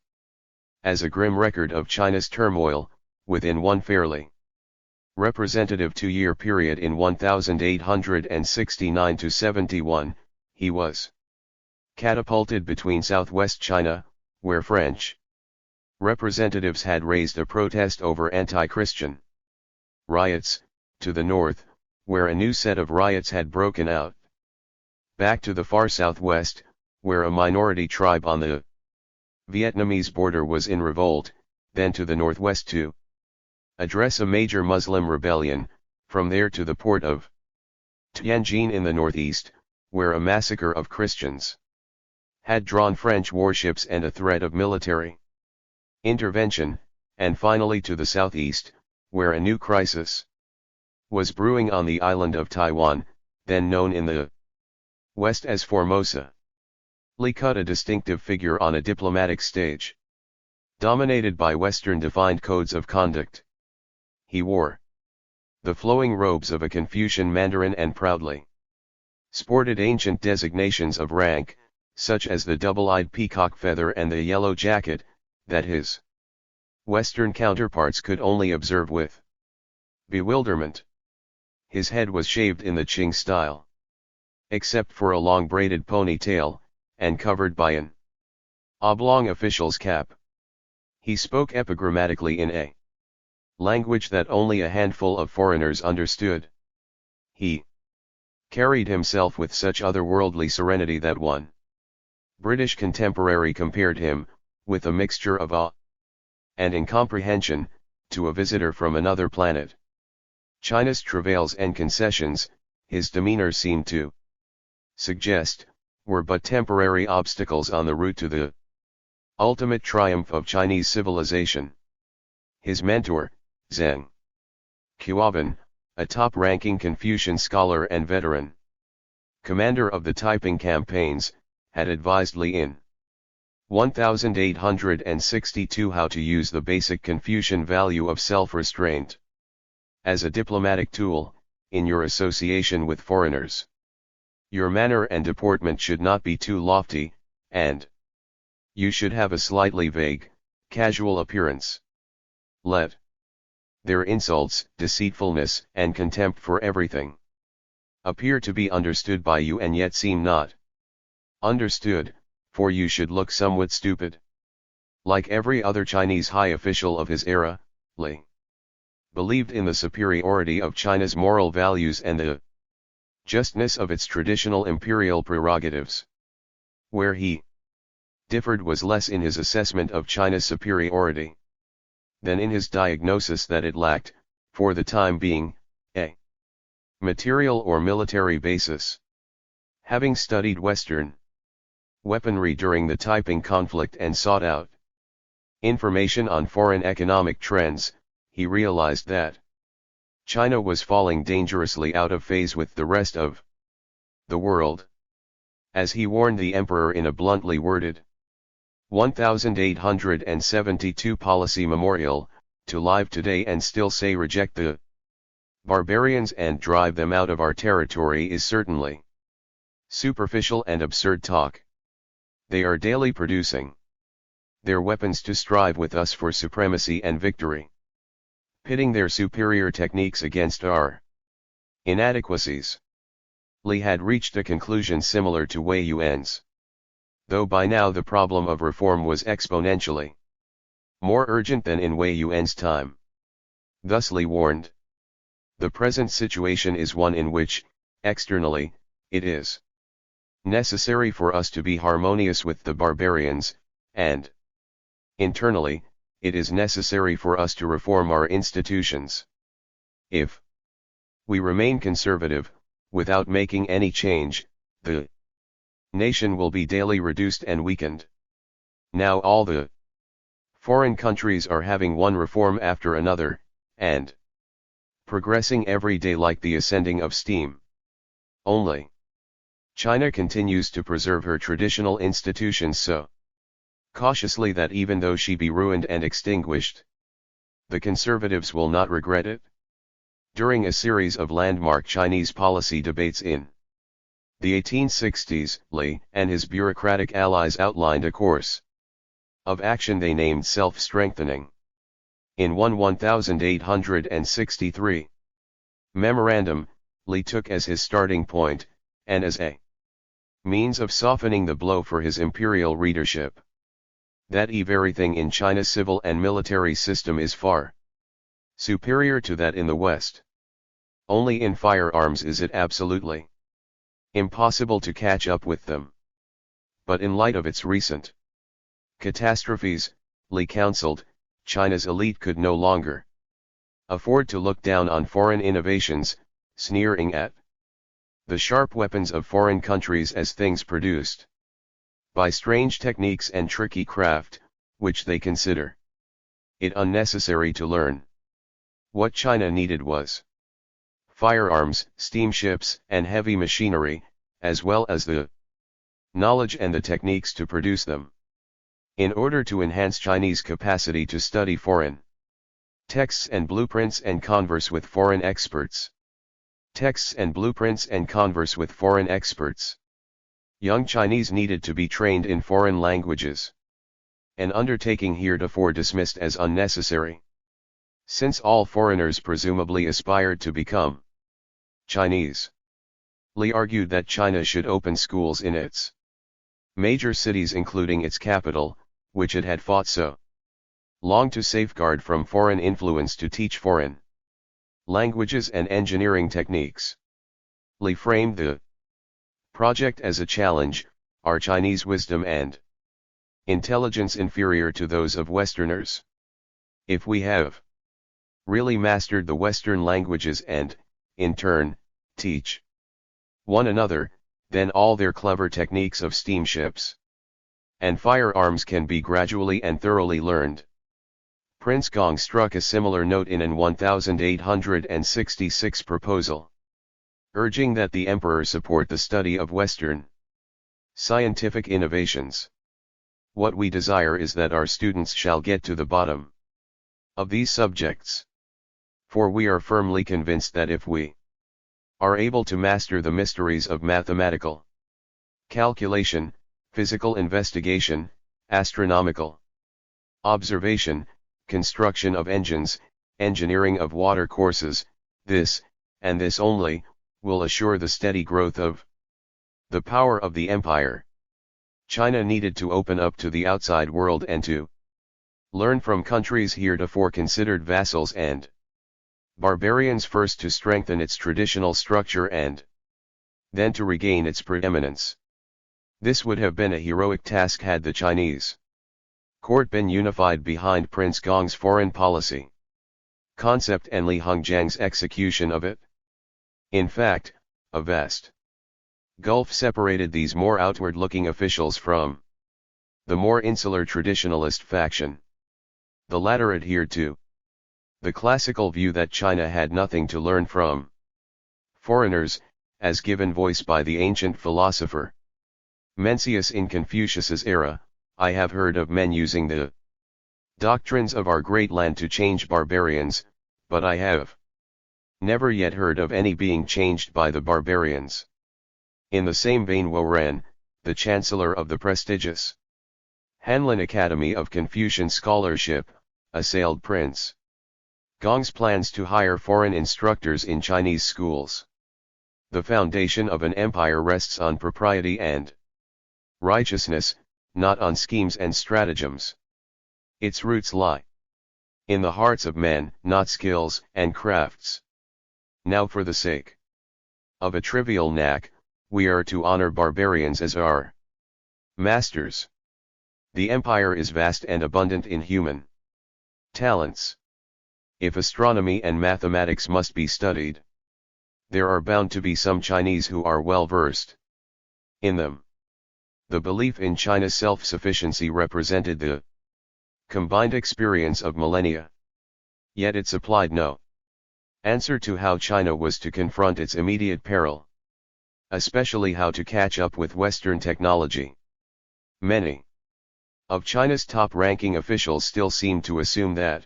as a grim record of China's turmoil, within one fairly representative 2-year period in 1869 to 71, he was catapulted between southwest China, where French representatives had raised a protest over anti-Christian riots, to the north, where a new set of riots had broken out, back to the far southwest, where a minority tribe on the Vietnamese border was in revolt, then to the northwest to address a major Muslim rebellion, from there to the port of Tianjin in the northeast, where a massacre of Christians had drawn French warships and a threat of military intervention, and finally to the southeast, where a new crisis was brewing on the island of Taiwan, then known in the West as Formosa. Li cut a distinctive figure on a diplomatic stage, dominated by Western-defined codes of conduct. He wore the flowing robes of a Confucian Mandarin and proudly sported ancient designations of rank, such as the double-eyed peacock feather and the yellow jacket, that his Western counterparts could only observe with bewilderment. His head was shaved in the Qing style, except for a long braided ponytail, and covered by an oblong official's cap. He spoke epigrammatically in a language that only a handful of foreigners understood. He carried himself with such otherworldly serenity that one British contemporary compared him, with a mixture of awe and incomprehension, to a visitor from another planet. China's travails and concessions, his demeanor seemed to suggest, were but temporary obstacles on the route to the ultimate triumph of Chinese civilization. His mentor, Zheng Qiaoban, a top-ranking Confucian scholar and veteran commander of the Taiping campaigns, had advised Li in 1862 how to use the basic Confucian value of self-restraint as a diplomatic tool, in your association with foreigners. Your manner and deportment should not be too lofty, and you should have a slightly vague, casual appearance. Let their insults, deceitfulness, and contempt for everything appear to be understood by you and yet seem not understood, for you should look somewhat stupid. Like every other Chinese high official of his era, Li believed in the superiority of China's moral values and the justness of its traditional imperial prerogatives. Where he differed was less in his assessment of China's superiority than in his diagnosis that it lacked, for the time being, a material or military basis. Having studied Western weaponry during the Taiping conflict and sought out information on foreign economic trends, he realized that China was falling dangerously out of phase with the rest of the world. As he warned the emperor in a bluntly worded 1872 policy memorial, to live today and still say reject the barbarians and drive them out of our territory is certainly superficial and absurd talk. They are daily producing their weapons to strive with us for supremacy and victory, pitting their superior techniques against our inadequacies. Li had reached a conclusion similar to Wei Yuan's, though by now the problem of reform was exponentially more urgent than in Wei Yuan's time. Thus Li warned, the present situation is one in which, externally, it is necessary for us to be harmonious with the barbarians, and internally, it is necessary for us to reform our institutions. If we remain conservative, without making any change, the nation will be daily reduced and weakened. Now all the foreign countries are having one reform after another, and progressing every day like the ascending of steam. Only China continues to preserve her traditional institutions so cautiously that even though she be ruined and extinguished, the conservatives will not regret it. During a series of landmark Chinese policy debates in the 1860s, Li and his bureaucratic allies outlined a course of action they named self-strengthening. In 1863 memorandum, Li took as his starting point, and as a means of softening the blow for his imperial readership, that everything in China's civil and military system is far superior to that in the West. Only in firearms is it absolutely impossible to catch up with them. But in light of its recent catastrophes, Li counseled, China's elite could no longer afford to look down on foreign innovations, sneering at the sharp weapons of foreign countries as things produced by strange techniques and tricky craft, which they consider it unnecessary to learn. What China needed was firearms, steamships, and heavy machinery, as well as the knowledge and the techniques to produce them. In order to enhance Chinese capacity to study foreign texts and blueprints and converse with foreign experts. Texts and blueprints and converse with foreign experts. Young Chinese needed to be trained in foreign languages. An undertaking heretofore dismissed as unnecessary, since all foreigners presumably aspired to become Chinese. Li argued that China should open schools in its major cities including its capital, which it had fought so long to safeguard from foreign influence, to teach foreign languages and engineering techniques. Li framed the project as a challenge: are Chinese wisdom and intelligence inferior to those of Westerners? If we have really mastered the Western languages and, in turn, teach one another, then all their clever techniques of steamships and firearms can be gradually and thoroughly learned. Prince Gong struck a similar note in an 1866 proposal, urging that the emperor support the study of Western scientific innovations. What we desire is that our students shall get to the bottom of these subjects. For we are firmly convinced that if we are able to master the mysteries of mathematical calculation, physical investigation, astronomical observation, construction of engines, engineering of water courses, this, and this only, will assure the steady growth of the power of the empire. China needed to open up to the outside world and to learn from countries heretofore considered vassals and barbarians, first to strengthen its traditional structure and then to regain its preeminence. This would have been a heroic task had the Chinese court been unified behind Prince Gong's foreign policy concept and Li Hongjiang's execution of it. In fact, a vast gulf separated these more outward-looking officials from the more insular traditionalist faction. The latter adhered to the classical view that China had nothing to learn from foreigners, as given voice by the ancient philosopher Mencius in Confucius's era. I have heard of men using the doctrines of our great land to change barbarians, but I have never yet heard of any being changed by the barbarians. In the same vein, Warren, the chancellor of the prestigious Hanlin Academy of Confucian Scholarship, assailed Prince Gong's plans to hire foreign instructors in Chinese schools. The foundation of an empire rests on propriety and righteousness, not on schemes and stratagems. Its roots lie in the hearts of men, not skills and crafts. Now, for the sake of a trivial knack, we are to honor barbarians as our masters. The empire is vast and abundant in human talents. If astronomy and mathematics must be studied, there are bound to be some Chinese who are well versed in them. The belief in China's self-sufficiency represented the combined experience of millennia. Yet it supplied no answer to how China was to confront its immediate peril, especially how to catch up with Western technology. Many of China's top-ranking officials still seemed to assume that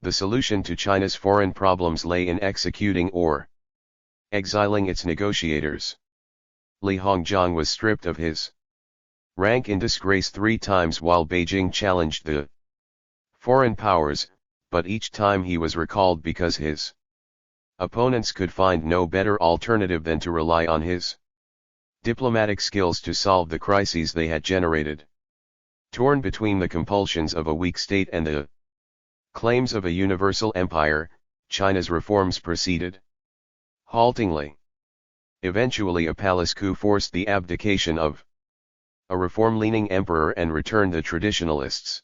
the solution to China's foreign problems lay in executing or exiling its negotiators. Li Hongzhang was stripped of his rank in disgrace 3 times while Beijing challenged the foreign powers, but each time he was recalled because his opponents could find no better alternative than to rely on his diplomatic skills to solve the crises they had generated. Torn between the compulsions of a weak state and the claims of a universal empire, China's reforms proceeded haltingly. Eventually a palace coup forced the abdication of a reform-leaning emperor and returned the traditionalists,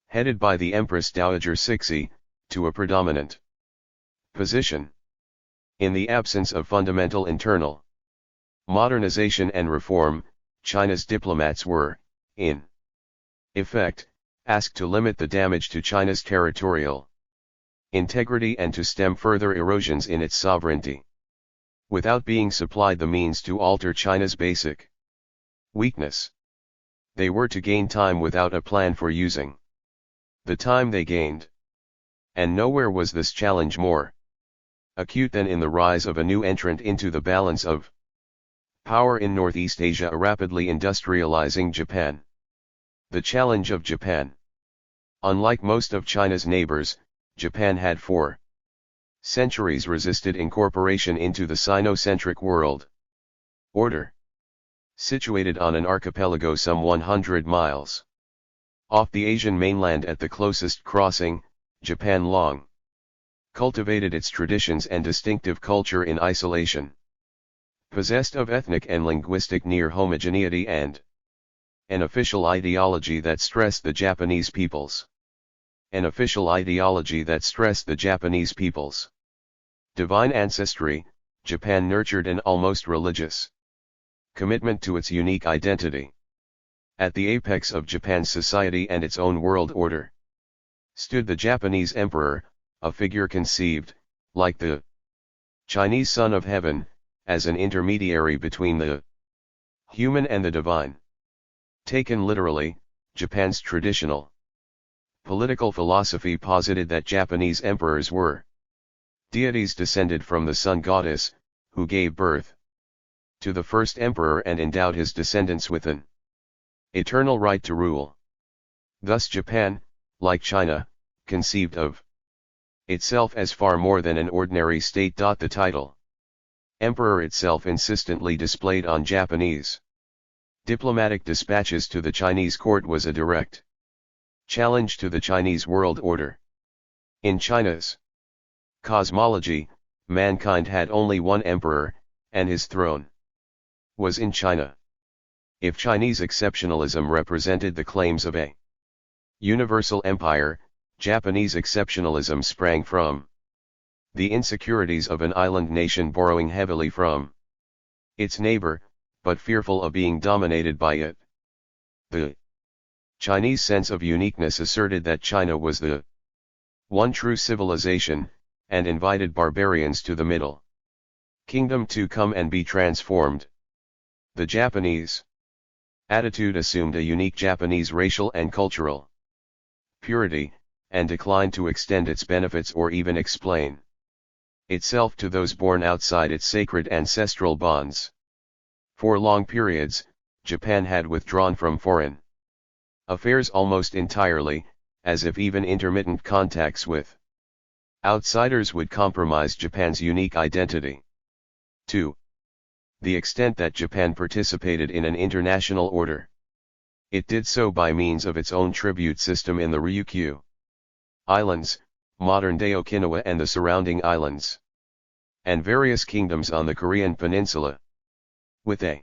headed by the Empress Dowager Cixi, to a predominant position. In the absence of fundamental internal modernization and reform, China's diplomats were, in effect, asked to limit the damage to China's territorial integrity and to stem further erosions in its sovereignty, without being supplied the means to alter China's basic weakness. They were to gain time without a plan for using the time they gained. And nowhere was this challenge more acute than in the rise of a new entrant into the balance of power in Northeast Asia, a rapidly industrializing Japan. The challenge of Japan. Unlike most of China's neighbors, Japan had for centuries resisted incorporation into the Sino-centric world order. Situated on an archipelago some 100 miles off the Asian mainland at the closest crossing, Japan long cultivated its traditions and distinctive culture in isolation. Possessed of ethnic and linguistic near homogeneity and an official ideology that stressed the Japanese peoples. An official ideology that stressed the Japanese peoples' divine ancestry, Japan nurtured an almost religious commitment to its unique identity. At the apex of Japan's society and its own world order stood the Japanese emperor, a figure conceived, like the Chinese Son of Heaven, as an intermediary between the human and the divine. Taken literally, Japan's traditional political philosophy posited that Japanese emperors were deities descended from the sun goddess, who gave birth to the first emperor and endowed his descendants with an eternal right to rule. Thus Japan, like China, conceived of itself as far more than an ordinary state. The title emperor itself insistently displayed on Japanese diplomatic dispatches to the Chinese court was a direct challenge to the Chinese world order. In China's cosmology, mankind had only one emperor, and his throne was in China. If Chinese exceptionalism represented the claims of a universal empire, Japanese exceptionalism sprang from the insecurities of an island nation borrowing heavily from its neighbor, but fearful of being dominated by it. The Chinese sense of uniqueness asserted that China was the one true civilization, and invited barbarians to the Middle Kingdom to come and be transformed. The Japanese attitude assumed a unique Japanese racial and cultural purity, and declined to extend its benefits or even explain itself to those born outside its sacred ancestral bonds. For long periods, Japan had withdrawn from foreign affairs almost entirely, as if even intermittent contacts with outsiders would compromise Japan's unique identity. 2. The extent that Japan participated in an international order. It did so by means of its own tribute system in the Ryukyu Islands, modern-day Okinawa and the surrounding islands, and various kingdoms on the Korean peninsula. With a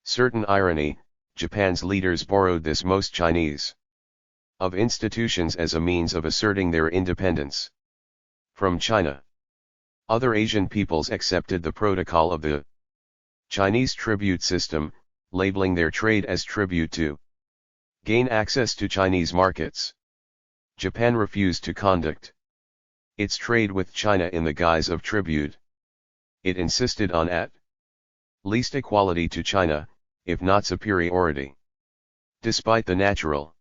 certain irony, Japan's leaders borrowed this most Chinese of institutions as a means of asserting their independence from China. Other Asian peoples accepted the protocol of the Chinese tribute system, labeling their trade as tribute to gain access to Chinese markets. Japan refused to conduct its trade with China in the guise of tribute. It insisted on at least equality to China, if not superiority. Despite the natural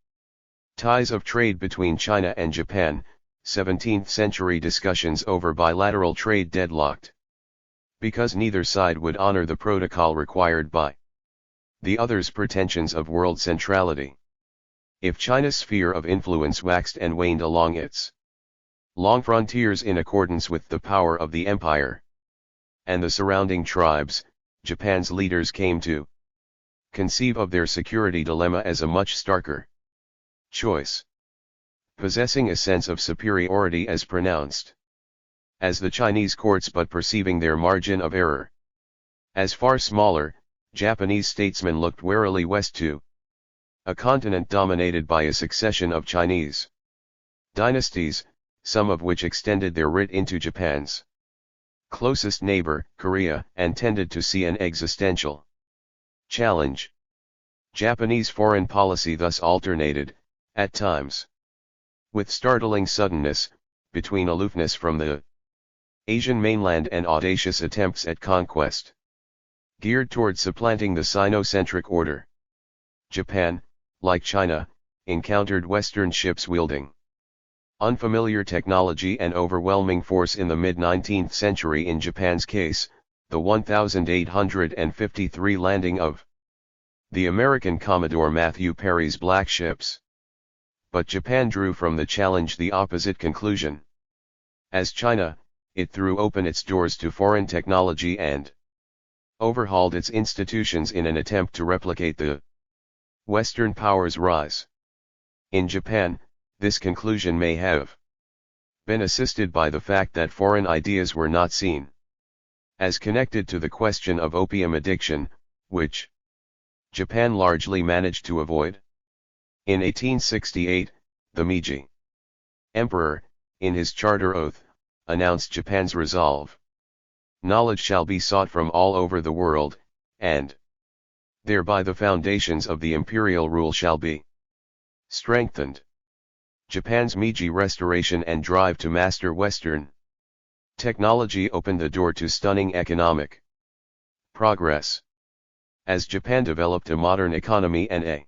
ties of trade between China and Japan, 17th century discussions over bilateral trade deadlocked. Because neither side would honor the protocol required by the other's pretensions of world centrality. If China's sphere of influence waxed and waned along its long frontiers in accordance with the power of the empire and the surrounding tribes, Japan's leaders came to conceive of their security dilemma as a much starker choice, possessing a sense of superiority as pronounced as the Chinese courts but perceiving their margin of error as far smaller. Japanese statesmen looked warily west to a continent dominated by a succession of Chinese dynasties, some of which extended their writ into Japan's closest neighbor, Korea, and tended to see an existential challenge. Japanese foreign policy thus alternated, at times, with startling suddenness, between aloofness from the Asian mainland and audacious attempts at conquest, geared toward supplanting the Sino-centric order. Japan, like China, encountered Western ships wielding unfamiliar technology and overwhelming force in the mid-19th century. In Japan's case, the 1853 landing of the American Commodore Matthew Perry's black ships. But Japan drew from the challenge the opposite conclusion. As China, it threw open its doors to foreign technology and overhauled its institutions in an attempt to replicate the Western powers' rise. In Japan, this conclusion may have been assisted by the fact that foreign ideas were not seen as connected to the question of opium addiction, which Japan largely managed to avoid. In 1868, the Meiji Emperor, in his charter oath, announced Japan's resolve. Knowledge shall be sought from all over the world, and thereby the foundations of the imperial rule shall be strengthened. Japan's Meiji Restoration and drive to master Western technology opened the door to stunning economic progress. As Japan developed a modern economy and a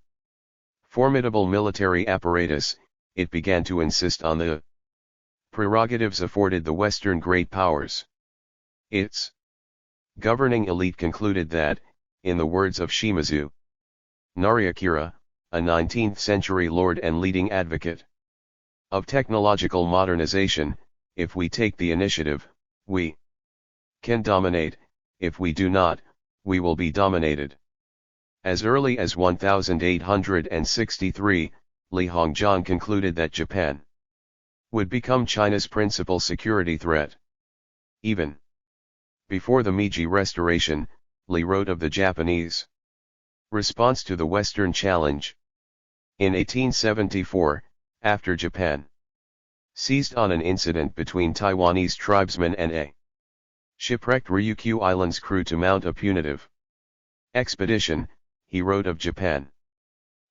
formidable military apparatus, it began to insist on the prerogatives afforded the Western great powers. Its governing elite concluded that, in the words of Shimazu Nariakira, a 19th-century lord and leading advocate of technological modernization, if we take the initiative, we can dominate; if we do not, we will be dominated. As early as 1863, Li Hongzhang concluded that Japan would become China's principal security threat. Even before the Meiji Restoration, Li wrote of the Japanese response to the Western challenge. In 1874, after Japan seized on an incident between Taiwanese tribesmen and a shipwrecked Ryukyu Islands crew to mount a punitive expedition, he wrote of Japan: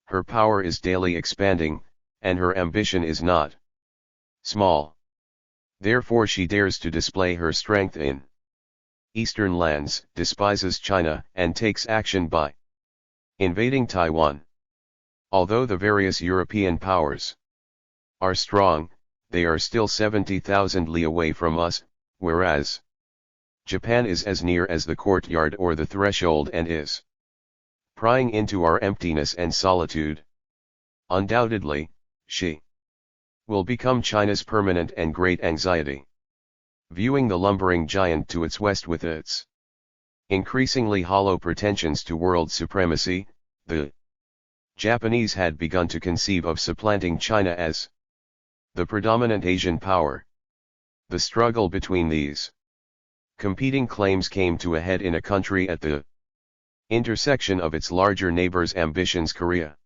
"Her power is daily expanding, and her ambition is not small. Therefore she dares to display her strength in Eastern lands, despises China, and takes action by invading Taiwan. Although the various European powers are strong, they are still 70,000 li away from us, whereas Japan is as near as the courtyard or the threshold and is prying into our emptiness and solitude. Undoubtedly, she will become China's permanent and great anxiety." Viewing the lumbering giant to its west with its increasingly hollow pretensions to world supremacy, the Japanese had begun to conceive of supplanting China as the predominant Asian power. The struggle between these competing claims came to a head in a country at the intersection of its larger neighbor's ambitions: Korea.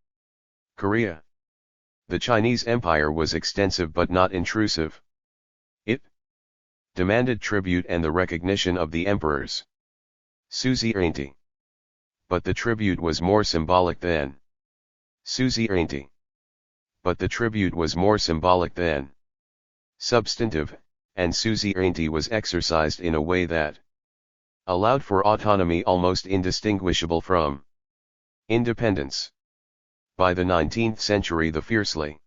The Chinese Empire was extensive but not intrusive. It demanded tribute and the recognition of the emperors. Suzerainty. But the tribute was more symbolic than suzerainty. But the tribute was more symbolic than substantive, and suzerainty was exercised in a way that allowed for autonomy almost indistinguishable from independence. By the 19th century, the fiercely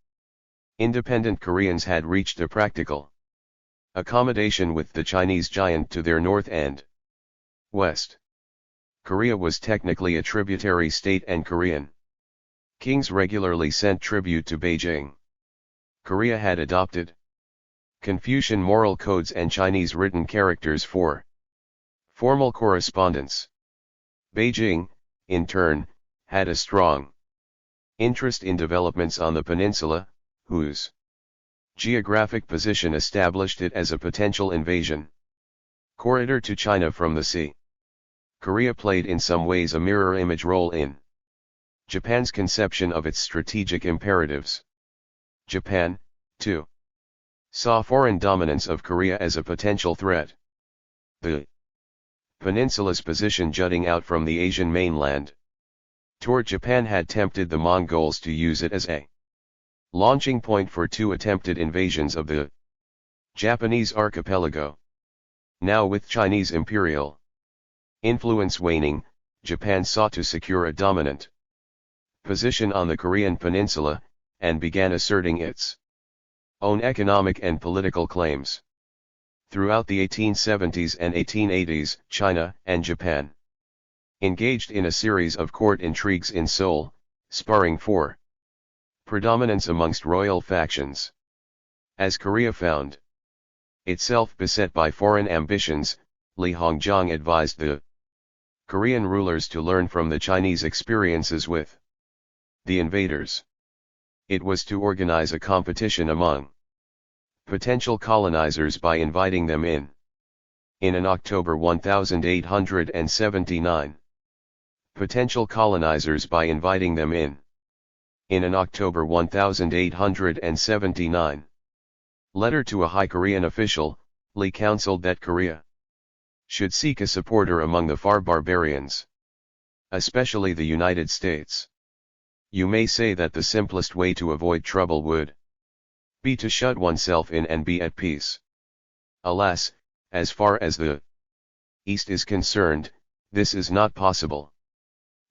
independent Koreans had reached a practical accommodation with the Chinese giant to their north and west. Korea was technically a tributary state, and Korean kings regularly sent tribute to Beijing. Korea had adopted Confucian moral codes and Chinese written characters for formal correspondence. Beijing, in turn, had a strong interest in developments on the peninsula, whose geographic position established it as a potential invasion corridor to China from the sea. Korea played in some ways a mirror image role in Japan's conception of its strategic imperatives. Japan, too, saw foreign dominance of Korea as a potential threat. The peninsula's position jutting out from the Asian mainland toward Japan had tempted the Mongols to use it as a launching point for two attempted invasions of the Japanese archipelago. Now, with Chinese imperial influence waning, Japan sought to secure a dominant position on the Korean peninsula, and began asserting its own economic and political claims. Throughout the 1870s and 1880s, China and Japan engaged in a series of court intrigues in Seoul, sparring for predominance amongst royal factions. As Korea found itself beset by foreign ambitions, Li Hongjiang advised the Korean rulers to learn from the Chinese experiences with the invaders. It was to organize a competition among potential colonizers by inviting them in. In October 1879, potential colonizers by inviting them in. In October 1879, letter to a high Korean official, Lee counseled that Korea should seek a supporter among the far barbarians, especially the United States. You may say that the simplest way to avoid trouble would be to shut oneself in and be at peace. Alas, as far as the East is concerned, this is not possible.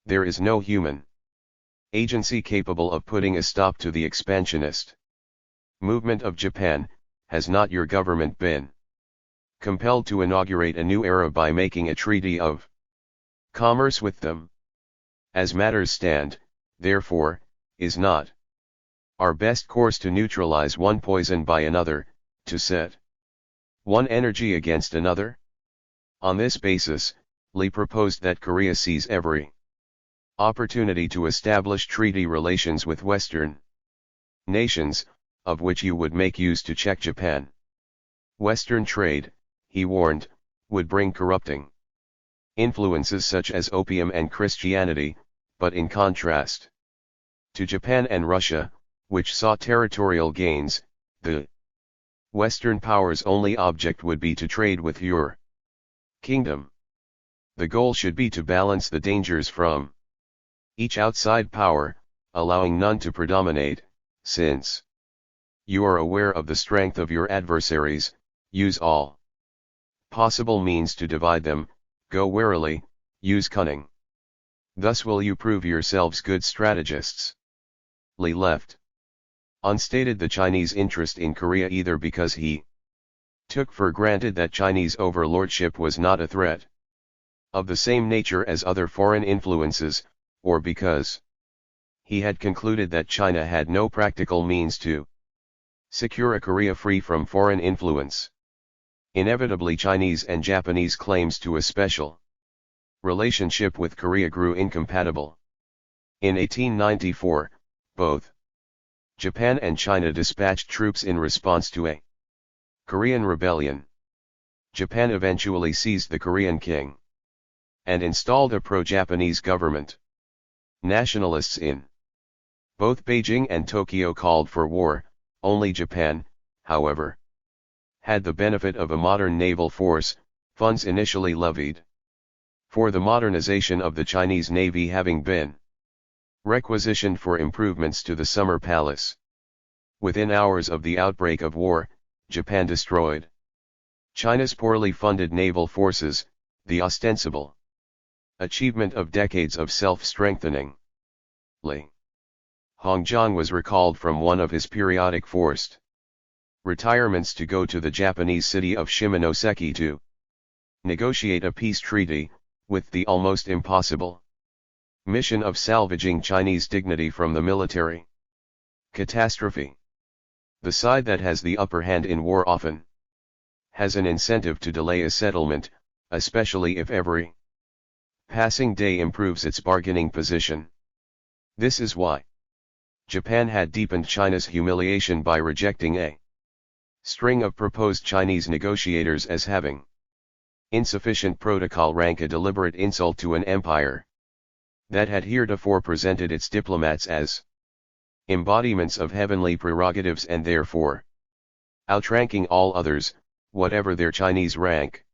There is no human agency capable of putting a stop to the expansionist movement of Japan. Has not your government been compelled to inaugurate a new era by making a treaty of commerce with them? As matters stand, therefore, is not our best course to neutralize one poison by another, to set one energy against another? On this basis, Lee proposed that Korea seize every opportunity to establish treaty relations with Western nations, of which you would make use to check Japan. Western trade, he warned, would bring corrupting influences such as opium and Christianity, but in contrast to Japan and Russia, which saw territorial gains, the Western powers' only object would be to trade with your kingdom. The goal should be to balance the dangers from each outside power, allowing none to predominate. Since you are aware of the strength of your adversaries, use all possible means to divide them, go warily, use cunning. Thus will you prove yourselves good strategists. Lee left unstated the Chinese interest in Korea either because he took for granted that Chinese overlordship was not a threat of the same nature as other foreign influences, or because he had concluded that China had no practical means to secure a Korea free from foreign influence. Inevitably, Chinese and Japanese claims to a special relationship with Korea grew incompatible. In 1894, both Japan and China dispatched troops in response to a Korean rebellion. Japan eventually seized the Korean king and installed a pro-Japanese government. Nationalists in both Beijing and Tokyo called for war. Only Japan, however, had the benefit of a modern naval force, funds initially levied for the modernization of the Chinese Navy having been requisitioned for improvements to the Summer Palace. Within hours of the outbreak of war, Japan destroyed China's poorly funded naval forces, the ostensible achievement of decades of self-strengthening. Lee Hongzhang was recalled from one of his periodic forced retirements to go to the Japanese city of Shimonoseki to negotiate a peace treaty, with the almost impossible mission of salvaging Chinese dignity from the military catastrophe. The side that has the upper hand in war often has an incentive to delay a settlement, especially if every passing day improves its bargaining position. This is why Japan had deepened China's humiliation by rejecting a string of proposed Chinese negotiators as having insufficient protocol rank, a deliberate insult to an empire that had heretofore presented its diplomats as embodiments of heavenly prerogatives and therefore outranking all others, whatever their Chinese rank.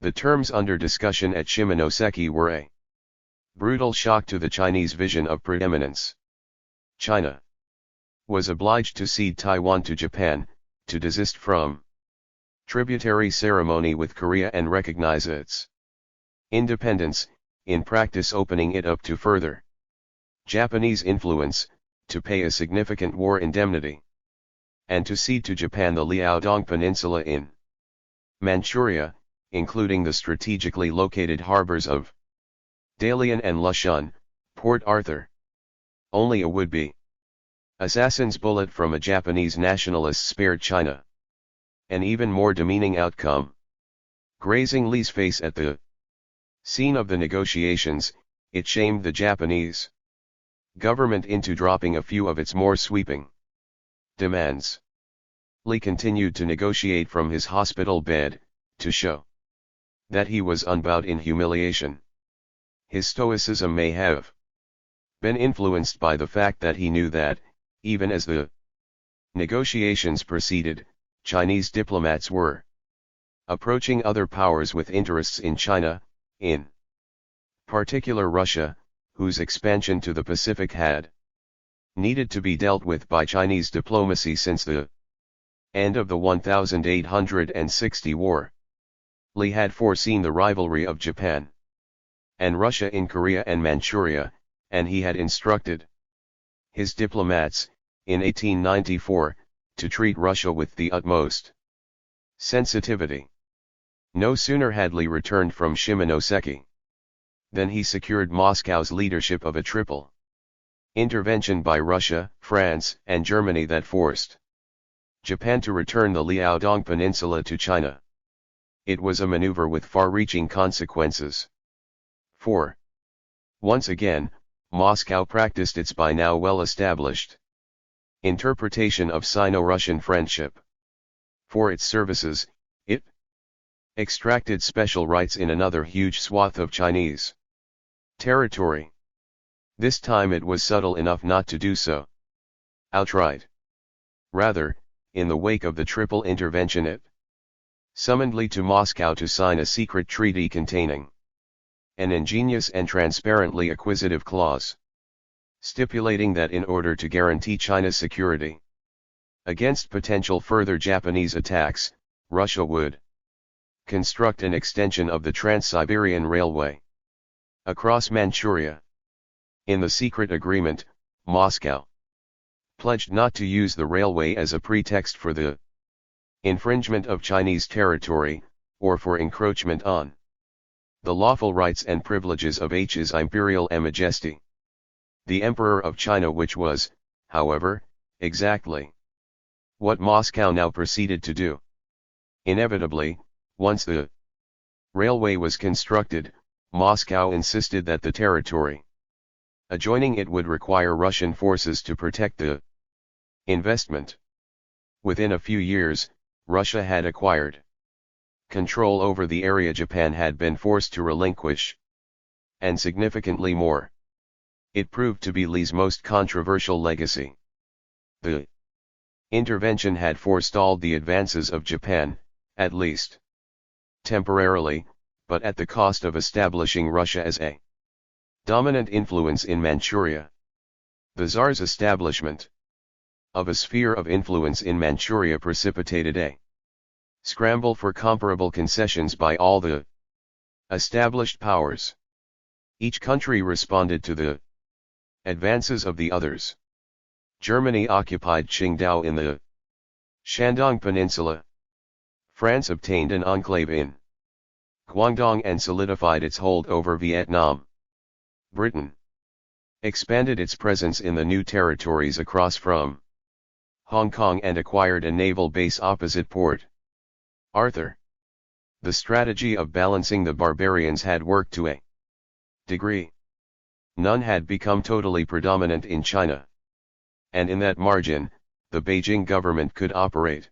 The terms under discussion at Shimonoseki were a brutal shock to the Chinese vision of preeminence. China was obliged to cede Taiwan to Japan, to desist from tributary ceremony with Korea and recognize its independence, in practice opening it up to further Japanese influence, to pay a significant war indemnity, and to cede to Japan the Liaodong Peninsula in Manchuria, including the strategically located harbors of Dalian and Lushan, Port Arthur. Only a would-be assassin's bullet from a Japanese nationalist spared China an even more demeaning outcome. Grazing Li's face at the scene of the negotiations, it shamed the Japanese government into dropping a few of its more sweeping demands. Li continued to negotiate from his hospital bed, to show that he was unbowed in humiliation. His stoicism may have been influenced by the fact that he knew that, even as the negotiations proceeded, Chinese diplomats were approaching other powers with interests in China, in particular Russia, whose expansion to the Pacific had needed to be dealt with by Chinese diplomacy since the end of the 1860 war. Li had foreseen the rivalry of Japan and Russia in Korea and Manchuria, and he had instructed his diplomats, in 1894, to treat Russia with the utmost sensitivity. No sooner had Li returned from Shimonoseki than he secured Moscow's leadership of a triple intervention by Russia, France, and Germany that forced Japan to return the Liaodong Peninsula to China. It was a maneuver with far-reaching consequences. 4. Once again, Moscow practiced its by now well-established interpretation of Sino-Russian friendship. For its services, it extracted special rights in another huge swath of Chinese territory. This time it was subtle enough not to do so outright. Rather, in the wake of the triple intervention, it summoned Li to Moscow to sign a secret treaty containing an ingenious and transparently acquisitive clause, stipulating that in order to guarantee China's security against potential further Japanese attacks, Russia would construct an extension of the Trans-Siberian Railway across Manchuria. In the secret agreement, Moscow pledged not to use the railway as a pretext for the infringement of Chinese territory, or for encroachment on the lawful rights and privileges of His Imperial Majesty, the Emperor of China, which was, however, exactly what Moscow now proceeded to do. Inevitably, once the railway was constructed, Moscow insisted that the territory adjoining it would require Russian forces to protect the investment. Within a few years, Russia had acquired control over the area Japan had been forced to relinquish, and significantly more. It proved to be Li's most controversial legacy. The intervention had forestalled the advances of Japan, at least temporarily, but at the cost of establishing Russia as a dominant influence in Manchuria. The Tsar's establishment of a sphere of influence in Manchuria precipitated a scramble for comparable concessions by all the established powers. Each country responded to the advances of the others. Germany occupied Qingdao in the Shandong Peninsula. France obtained an enclave in Guangdong and solidified its hold over Vietnam. Britain expanded its presence in the new territories across from Hong Kong and acquired a naval base opposite Port Arthur. The strategy of balancing the barbarians had worked to a degree. None had become totally predominant in China. And in that margin, the Beijing government could operate.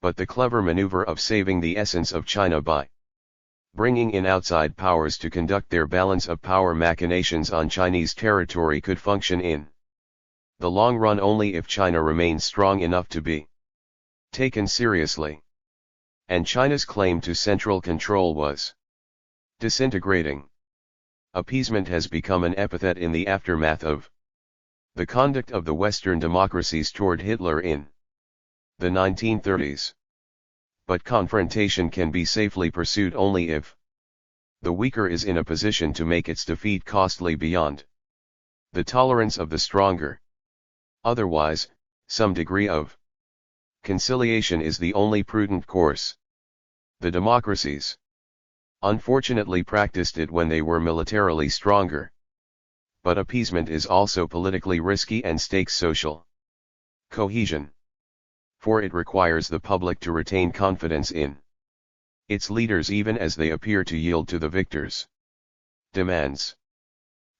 But the clever maneuver of saving the essence of China by bringing in outside powers to conduct their balance of power machinations on Chinese territory could function in the long run only if China remained strong enough to be taken seriously. And China's claim to central control was disintegrating. Appeasement has become an epithet in the aftermath of the conduct of the Western democracies toward Hitler in the 1930s. But confrontation can be safely pursued only if the weaker is in a position to make its defeat costly beyond the tolerance of the stronger. Otherwise, some degree of conciliation is the only prudent course. The democracies unfortunately practiced it when they were militarily stronger. But appeasement is also politically risky and stakes social cohesion. For it requires the public to retain confidence in its leaders even as they appear to yield to the victors' demands.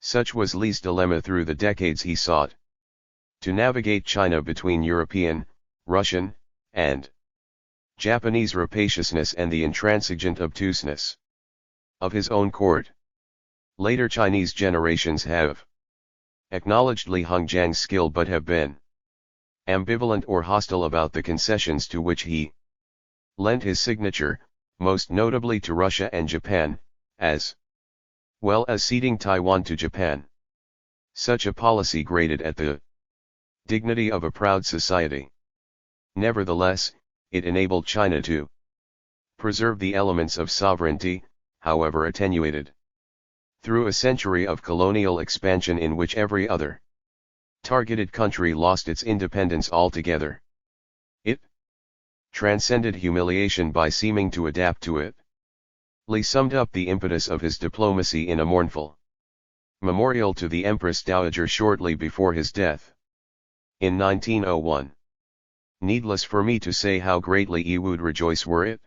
Such was Li's dilemma through the decades he sought to navigate China between European, Russian, and Japanese rapaciousness and the intransigent obtuseness of his own court. Later Chinese generations have acknowledged Li Hongjiang's skill but have been ambivalent or hostile about the concessions to which he lent his signature, most notably to Russia and Japan, as well as ceding Taiwan to Japan. Such a policy grated at the dignity of a proud society. Nevertheless, it enabled China to preserve the elements of sovereignty, however attenuated. Through a century of colonial expansion in which every other targeted country lost its independence altogether, it transcended humiliation by seeming to adapt to it. Li summed up the impetus of his diplomacy in a mournful memorial to the Empress Dowager shortly before his death in 1901. Needless for me to say how greatly he would rejoice were it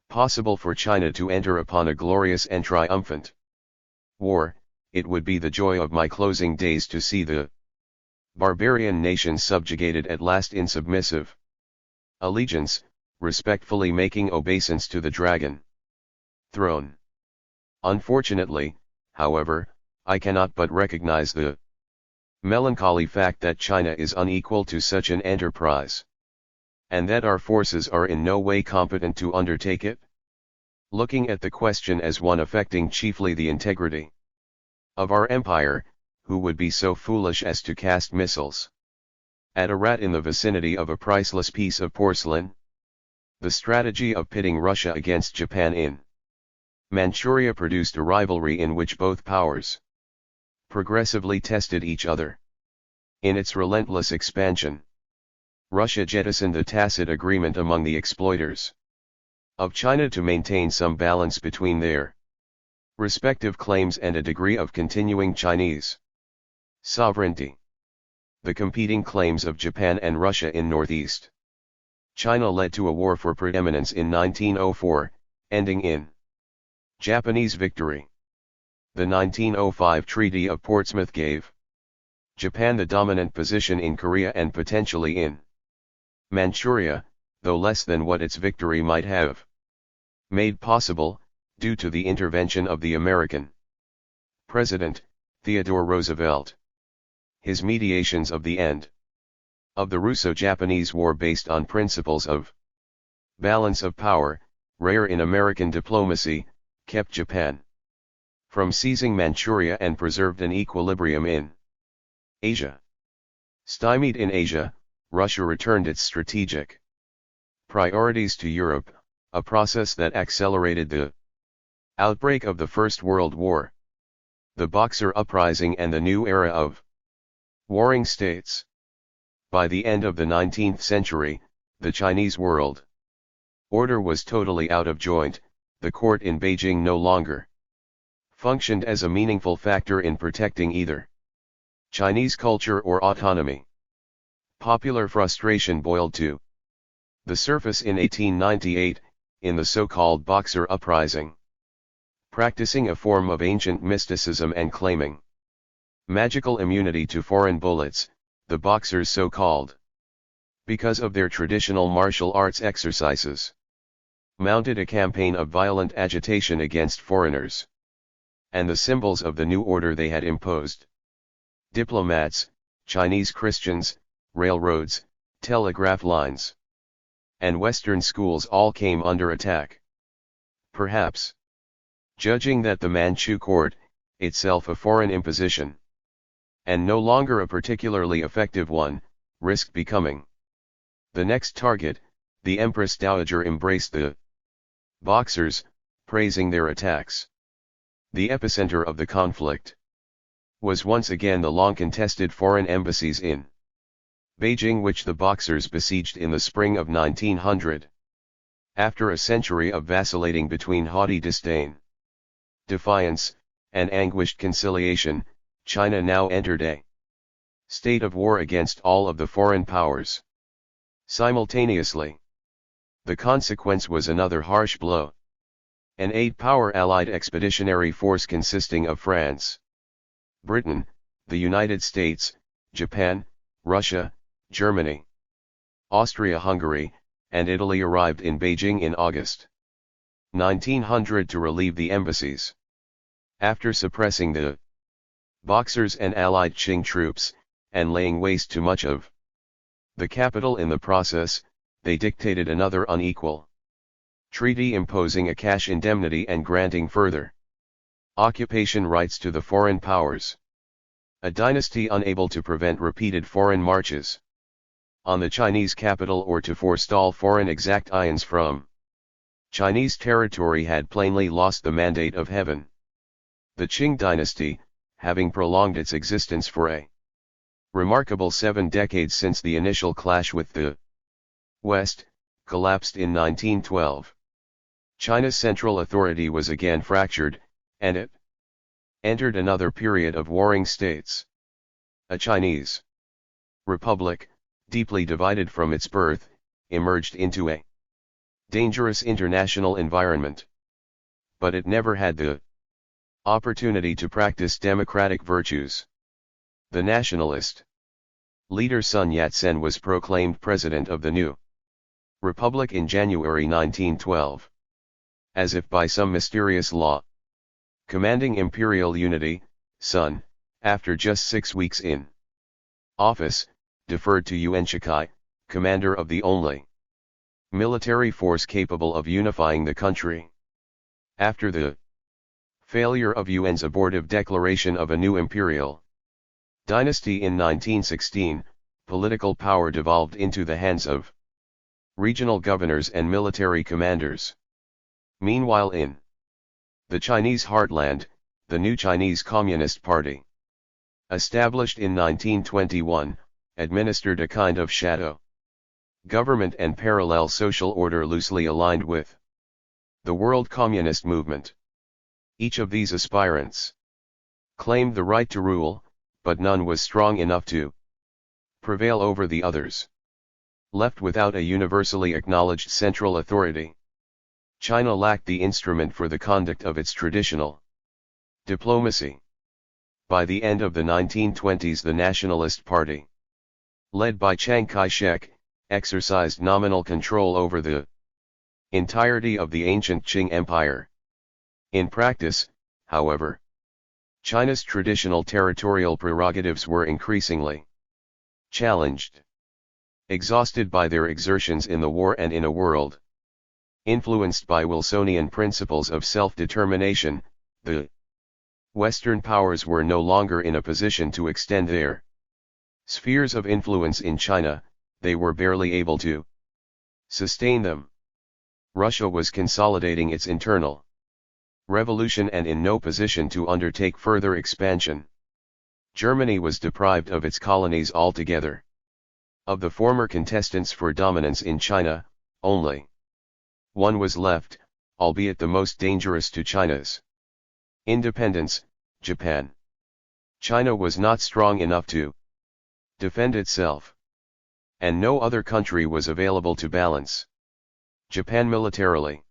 possible for China to enter upon a glorious and triumphant war. It would be the joy of my closing days to see the barbarian nation subjugated at last in submissive allegiance, respectfully making obeisance to the dragon throne. Unfortunately, however, I cannot but recognize the melancholy fact that China is unequal to such an enterprise, and that our forces are in no way competent to undertake it. Looking at the question as one affecting chiefly the integrity of our empire, who would be so foolish as to cast missiles at a rat in the vicinity of a priceless piece of porcelain? The strategy of pitting Russia against Japan in Manchuria produced a rivalry in which both powers progressively tested each other. In its relentless expansion, Russia jettisoned a tacit agreement among the exploiters of China to maintain some balance between their respective claims and a degree of continuing Chinese sovereignty. The competing claims of Japan and Russia in Northeast China led to a war for preeminence in 1904, ending in Japanese victory. The 1905 Treaty of Portsmouth gave Japan the dominant position in Korea and potentially in Manchuria, though less than what its victory might have made possible, due to the intervention of the American President, Theodore Roosevelt. His mediations of the end of the Russo-Japanese War based on principles of balance of power, rare in American diplomacy, kept Japan from seizing Manchuria and preserved an equilibrium in Asia. Stymied in Asia, Russia returned its strategic priorities to Europe, a process that accelerated the outbreak of the First World War, the Boxer Uprising and the new era of warring states. By the end of the 19th century, the Chinese world order was totally out of joint. The court in Beijing no longer functioned as a meaningful factor in protecting either Chinese culture or autonomy. Popular frustration boiled to the surface in 1898, in the so-called Boxer Uprising. Practicing a form of ancient mysticism and claiming magical immunity to foreign bullets, the Boxers, so-called because of their traditional martial arts exercises, mounted a campaign of violent agitation against foreigners and the symbols of the new order they had imposed. Diplomats, Chinese Christians, railroads, telegraph lines, and Western schools all came under attack. Perhaps judging that the Manchu court, itself a foreign imposition, and no longer a particularly effective one, risked becoming the next target, the Empress Dowager embraced the Boxers, praising their attacks. The epicenter of the conflict was once again the long-contested foreign embassies in Beijing, which the Boxers besieged in the spring of 1900. After a century of vacillating between haughty disdain, defiance, and anguished conciliation, China now entered a state of war against all of the foreign powers simultaneously. The consequence was another harsh blow. An eight-power allied expeditionary force consisting of France, Britain, the United States, Japan, Russia, Germany, Austria-Hungary, and Italy arrived in Beijing in August 1900 to relieve the embassies. After suppressing the Boxers and allied Qing troops, and laying waste to much of the capital in the process, they dictated another unequal treaty imposing a cash indemnity and granting further occupation rights to the foreign powers. A dynasty unable to prevent repeated foreign marches on the Chinese capital or to forestall foreign exactions from Chinese territory had plainly lost the mandate of heaven. The Qing dynasty, having prolonged its existence for a remarkable 7 decades since the initial clash with the West, collapsed in 1912. China's central authority was again fractured, and it entered another period of warring states. A Chinese republic, deeply divided from its birth, emerged into a dangerous international environment. But it never had the opportunity to practice democratic virtues. The nationalist leader Sun Yat-sen was proclaimed president of the new republic in January 1912. As if by some mysterious law commanding imperial unity, Sun, after just 6 weeks in office, deferred to Yuan Shikai, commander of the only military force capable of unifying the country. After the failure of Yuan's abortive declaration of a new imperial dynasty in 1916, political power devolved into the hands of regional governors and military commanders. Meanwhile, in the Chinese heartland, the new Chinese Communist Party, established in 1921, administered a kind of shadow government and parallel social order loosely aligned with the world communist movement. Each of these aspirants claimed the right to rule, but none was strong enough to prevail over the others. Left without a universally acknowledged central authority, China lacked the instrument for the conduct of its traditional diplomacy. By the end of the 1920s, the Nationalist Party, led by Chiang Kai-shek, exercised nominal control over the entirety of the ancient Qing Empire. In practice, however, China's traditional territorial prerogatives were increasingly challenged. Exhausted by their exertions in the war and in a world influenced by Wilsonian principles of self-determination, the Western powers were no longer in a position to extend their spheres of influence in China. They were barely able to sustain them. Russia was consolidating its internal revolution and in no position to undertake further expansion. Germany was deprived of its colonies altogether. Of the former contestants for dominance in China, only one was left, albeit the most dangerous to China's independence, Japan. China was not strong enough to defend itself, and no other country was available to balance Japan militarily.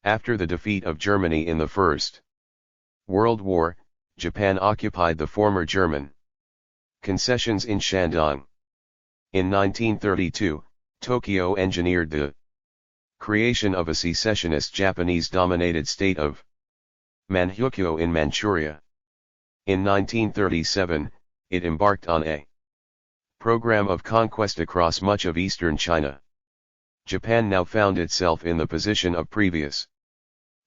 After the defeat of Germany in the First World War, Japan occupied the former German concessions in Shandong. In 1932, Tokyo engineered the creation of a secessionist Japanese-dominated state of Manchukuo in Manchuria. In 1937, it embarked on a program of conquest across much of eastern China. Japan now found itself in the position of previous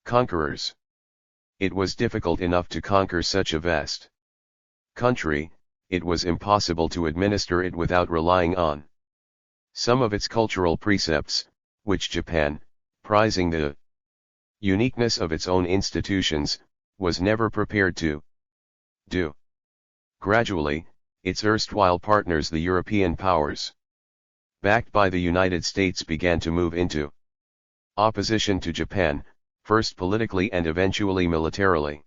conquerors. It was difficult enough to conquer such a vast country, it was impossible to administer it without relying on some of its cultural precepts, which Japan, prizing the uniqueness of its own institutions, was never prepared to do. Gradually, its erstwhile partners, the European powers, backed by the United States, began to move into opposition to Japan, first politically and eventually militarily.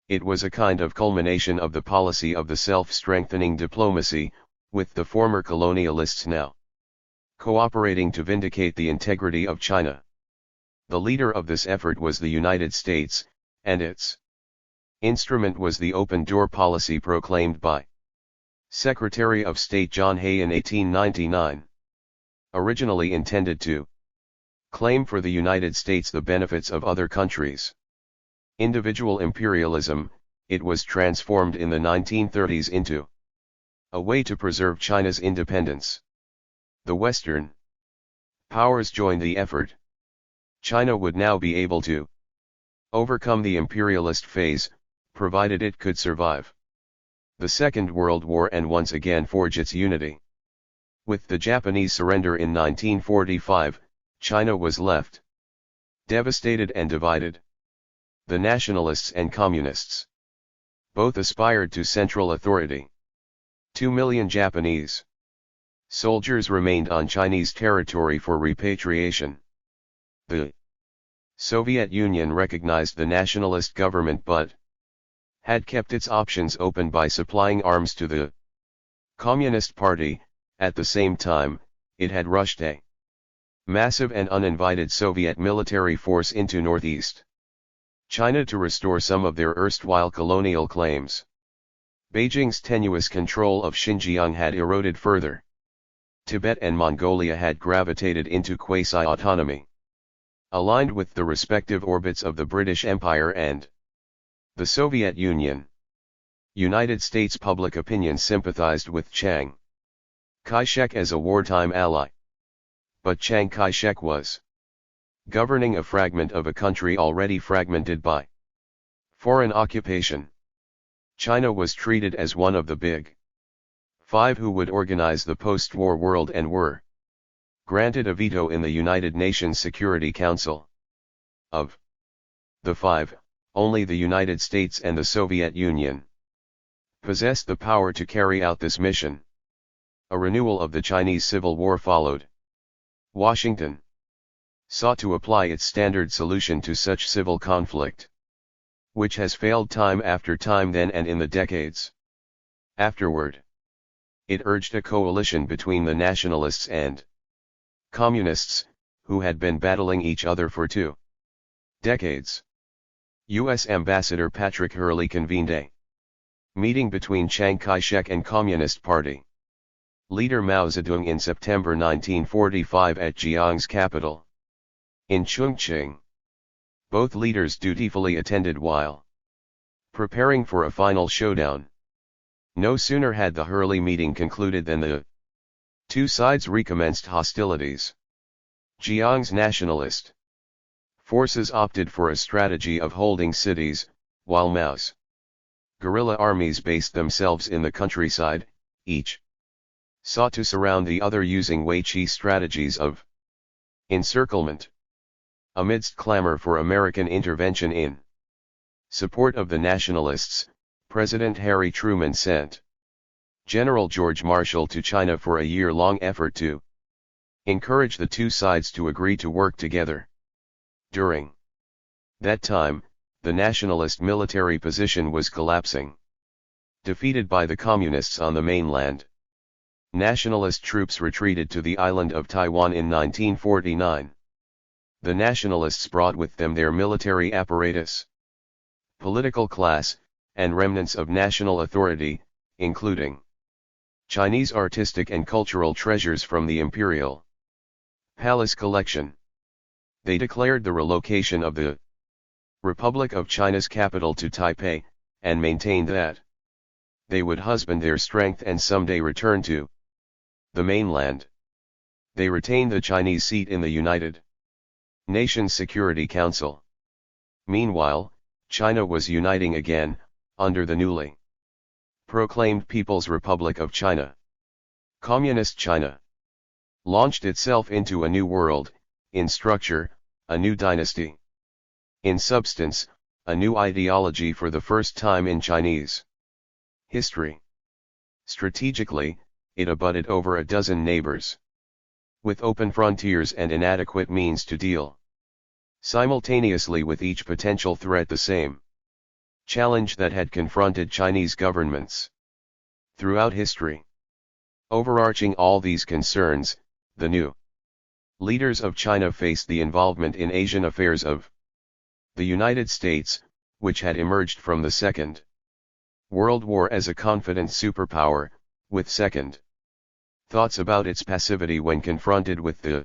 It was a kind of culmination of the policy of the self-strengthening diplomacy, with the former colonialists now cooperating to vindicate the integrity of China. The leader of this effort was the United States, and its instrument was the open door policy proclaimed by Secretary of State John Hay in 1899. Originally intended to claim for the United States the benefits of other countries' individual imperialism, it was transformed in the 1930s into a way to preserve China's independence. The Western powers joined the effort. China would now be able to overcome the imperialist phase, provided it could survive the Second World War and once again forge its unity. With the Japanese surrender in 1945, China was left devastated and divided. The nationalists and communists both aspired to central authority. 2 million Japanese soldiers remained on Chinese territory for repatriation. The Soviet Union recognized the nationalist government but had kept its options open by supplying arms to the Communist Party. At the same time, it had rushed a massive and uninvited Soviet military force into northeast China to restore some of their erstwhile colonial claims. Beijing's tenuous control of Xinjiang had eroded further. Tibet and Mongolia had gravitated into quasi-autonomy, aligned with the respective orbits of the British Empire and the Soviet Union. United States public opinion sympathized with Chiang Kai-shek as a wartime ally. But Chiang Kai-shek was governing a fragment of a country already fragmented by foreign occupation. China was treated as one of the Big Five who would organize the post-war world and were granted a veto in the United Nations Security Council. Of the five, only the United States and the Soviet Union possessed the power to carry out this mission. A renewal of the Chinese Civil War followed. Washington sought to apply its standard solution to such civil conflict, which has failed time after time then and in the decades afterward. It urged a coalition between the nationalists and communists, who had been battling each other for 2 decades. U.S. Ambassador Patrick Hurley convened a meeting between Chiang Kai-shek and Communist Party leader Mao Zedong in September 1945 at Jiang's capital, in Chongqing. Both leaders dutifully attended while preparing for a final showdown. No sooner had the Hurley meeting concluded than the two sides recommenced hostilities. Jiang's nationalist forces opted for a strategy of holding cities, while Mao's guerrilla armies based themselves in the countryside. Each sought to surround the other using Weiqi strategies of encirclement. Amidst clamor for American intervention in support of the nationalists, President Harry Truman sent General George Marshall to China for a year-long effort to encourage the two sides to agree to work together. During that time, the nationalist military position was collapsing. Defeated by the communists on the mainland, nationalist troops retreated to the island of Taiwan in 1949. The nationalists brought with them their military apparatus, political class, and remnants of national authority, including Chinese artistic and cultural treasures from the imperial palace collection. They declared the relocation of the Republic of China's capital to Taipei, and maintained that they would husband their strength and someday return to the mainland. They retained the Chinese seat in the United Nations Security Council. Meanwhile, China was uniting again, under the newly proclaimed People's Republic of China. Communist China launched itself into a new world, in structure, a new dynasty. In substance, a new ideology for the first time in Chinese history. Strategically, it abutted over a dozen neighbors, with open frontiers and inadequate means to deal simultaneously with each potential threat, the same challenge that had confronted Chinese governments throughout history. Overarching all these concerns, the new leaders of China faced the involvement in Asian affairs of the United States, which had emerged from the Second World War as a confident superpower, with second thoughts about its passivity when confronted with the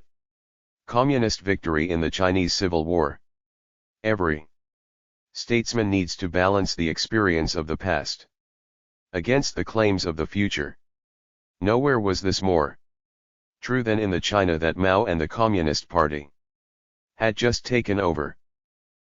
communist victory in the Chinese Civil War. Every statesman needs to balance the experience of the past against the claims of the future. Nowhere was this more true than in the China that Mao and the Communist Party had just taken over.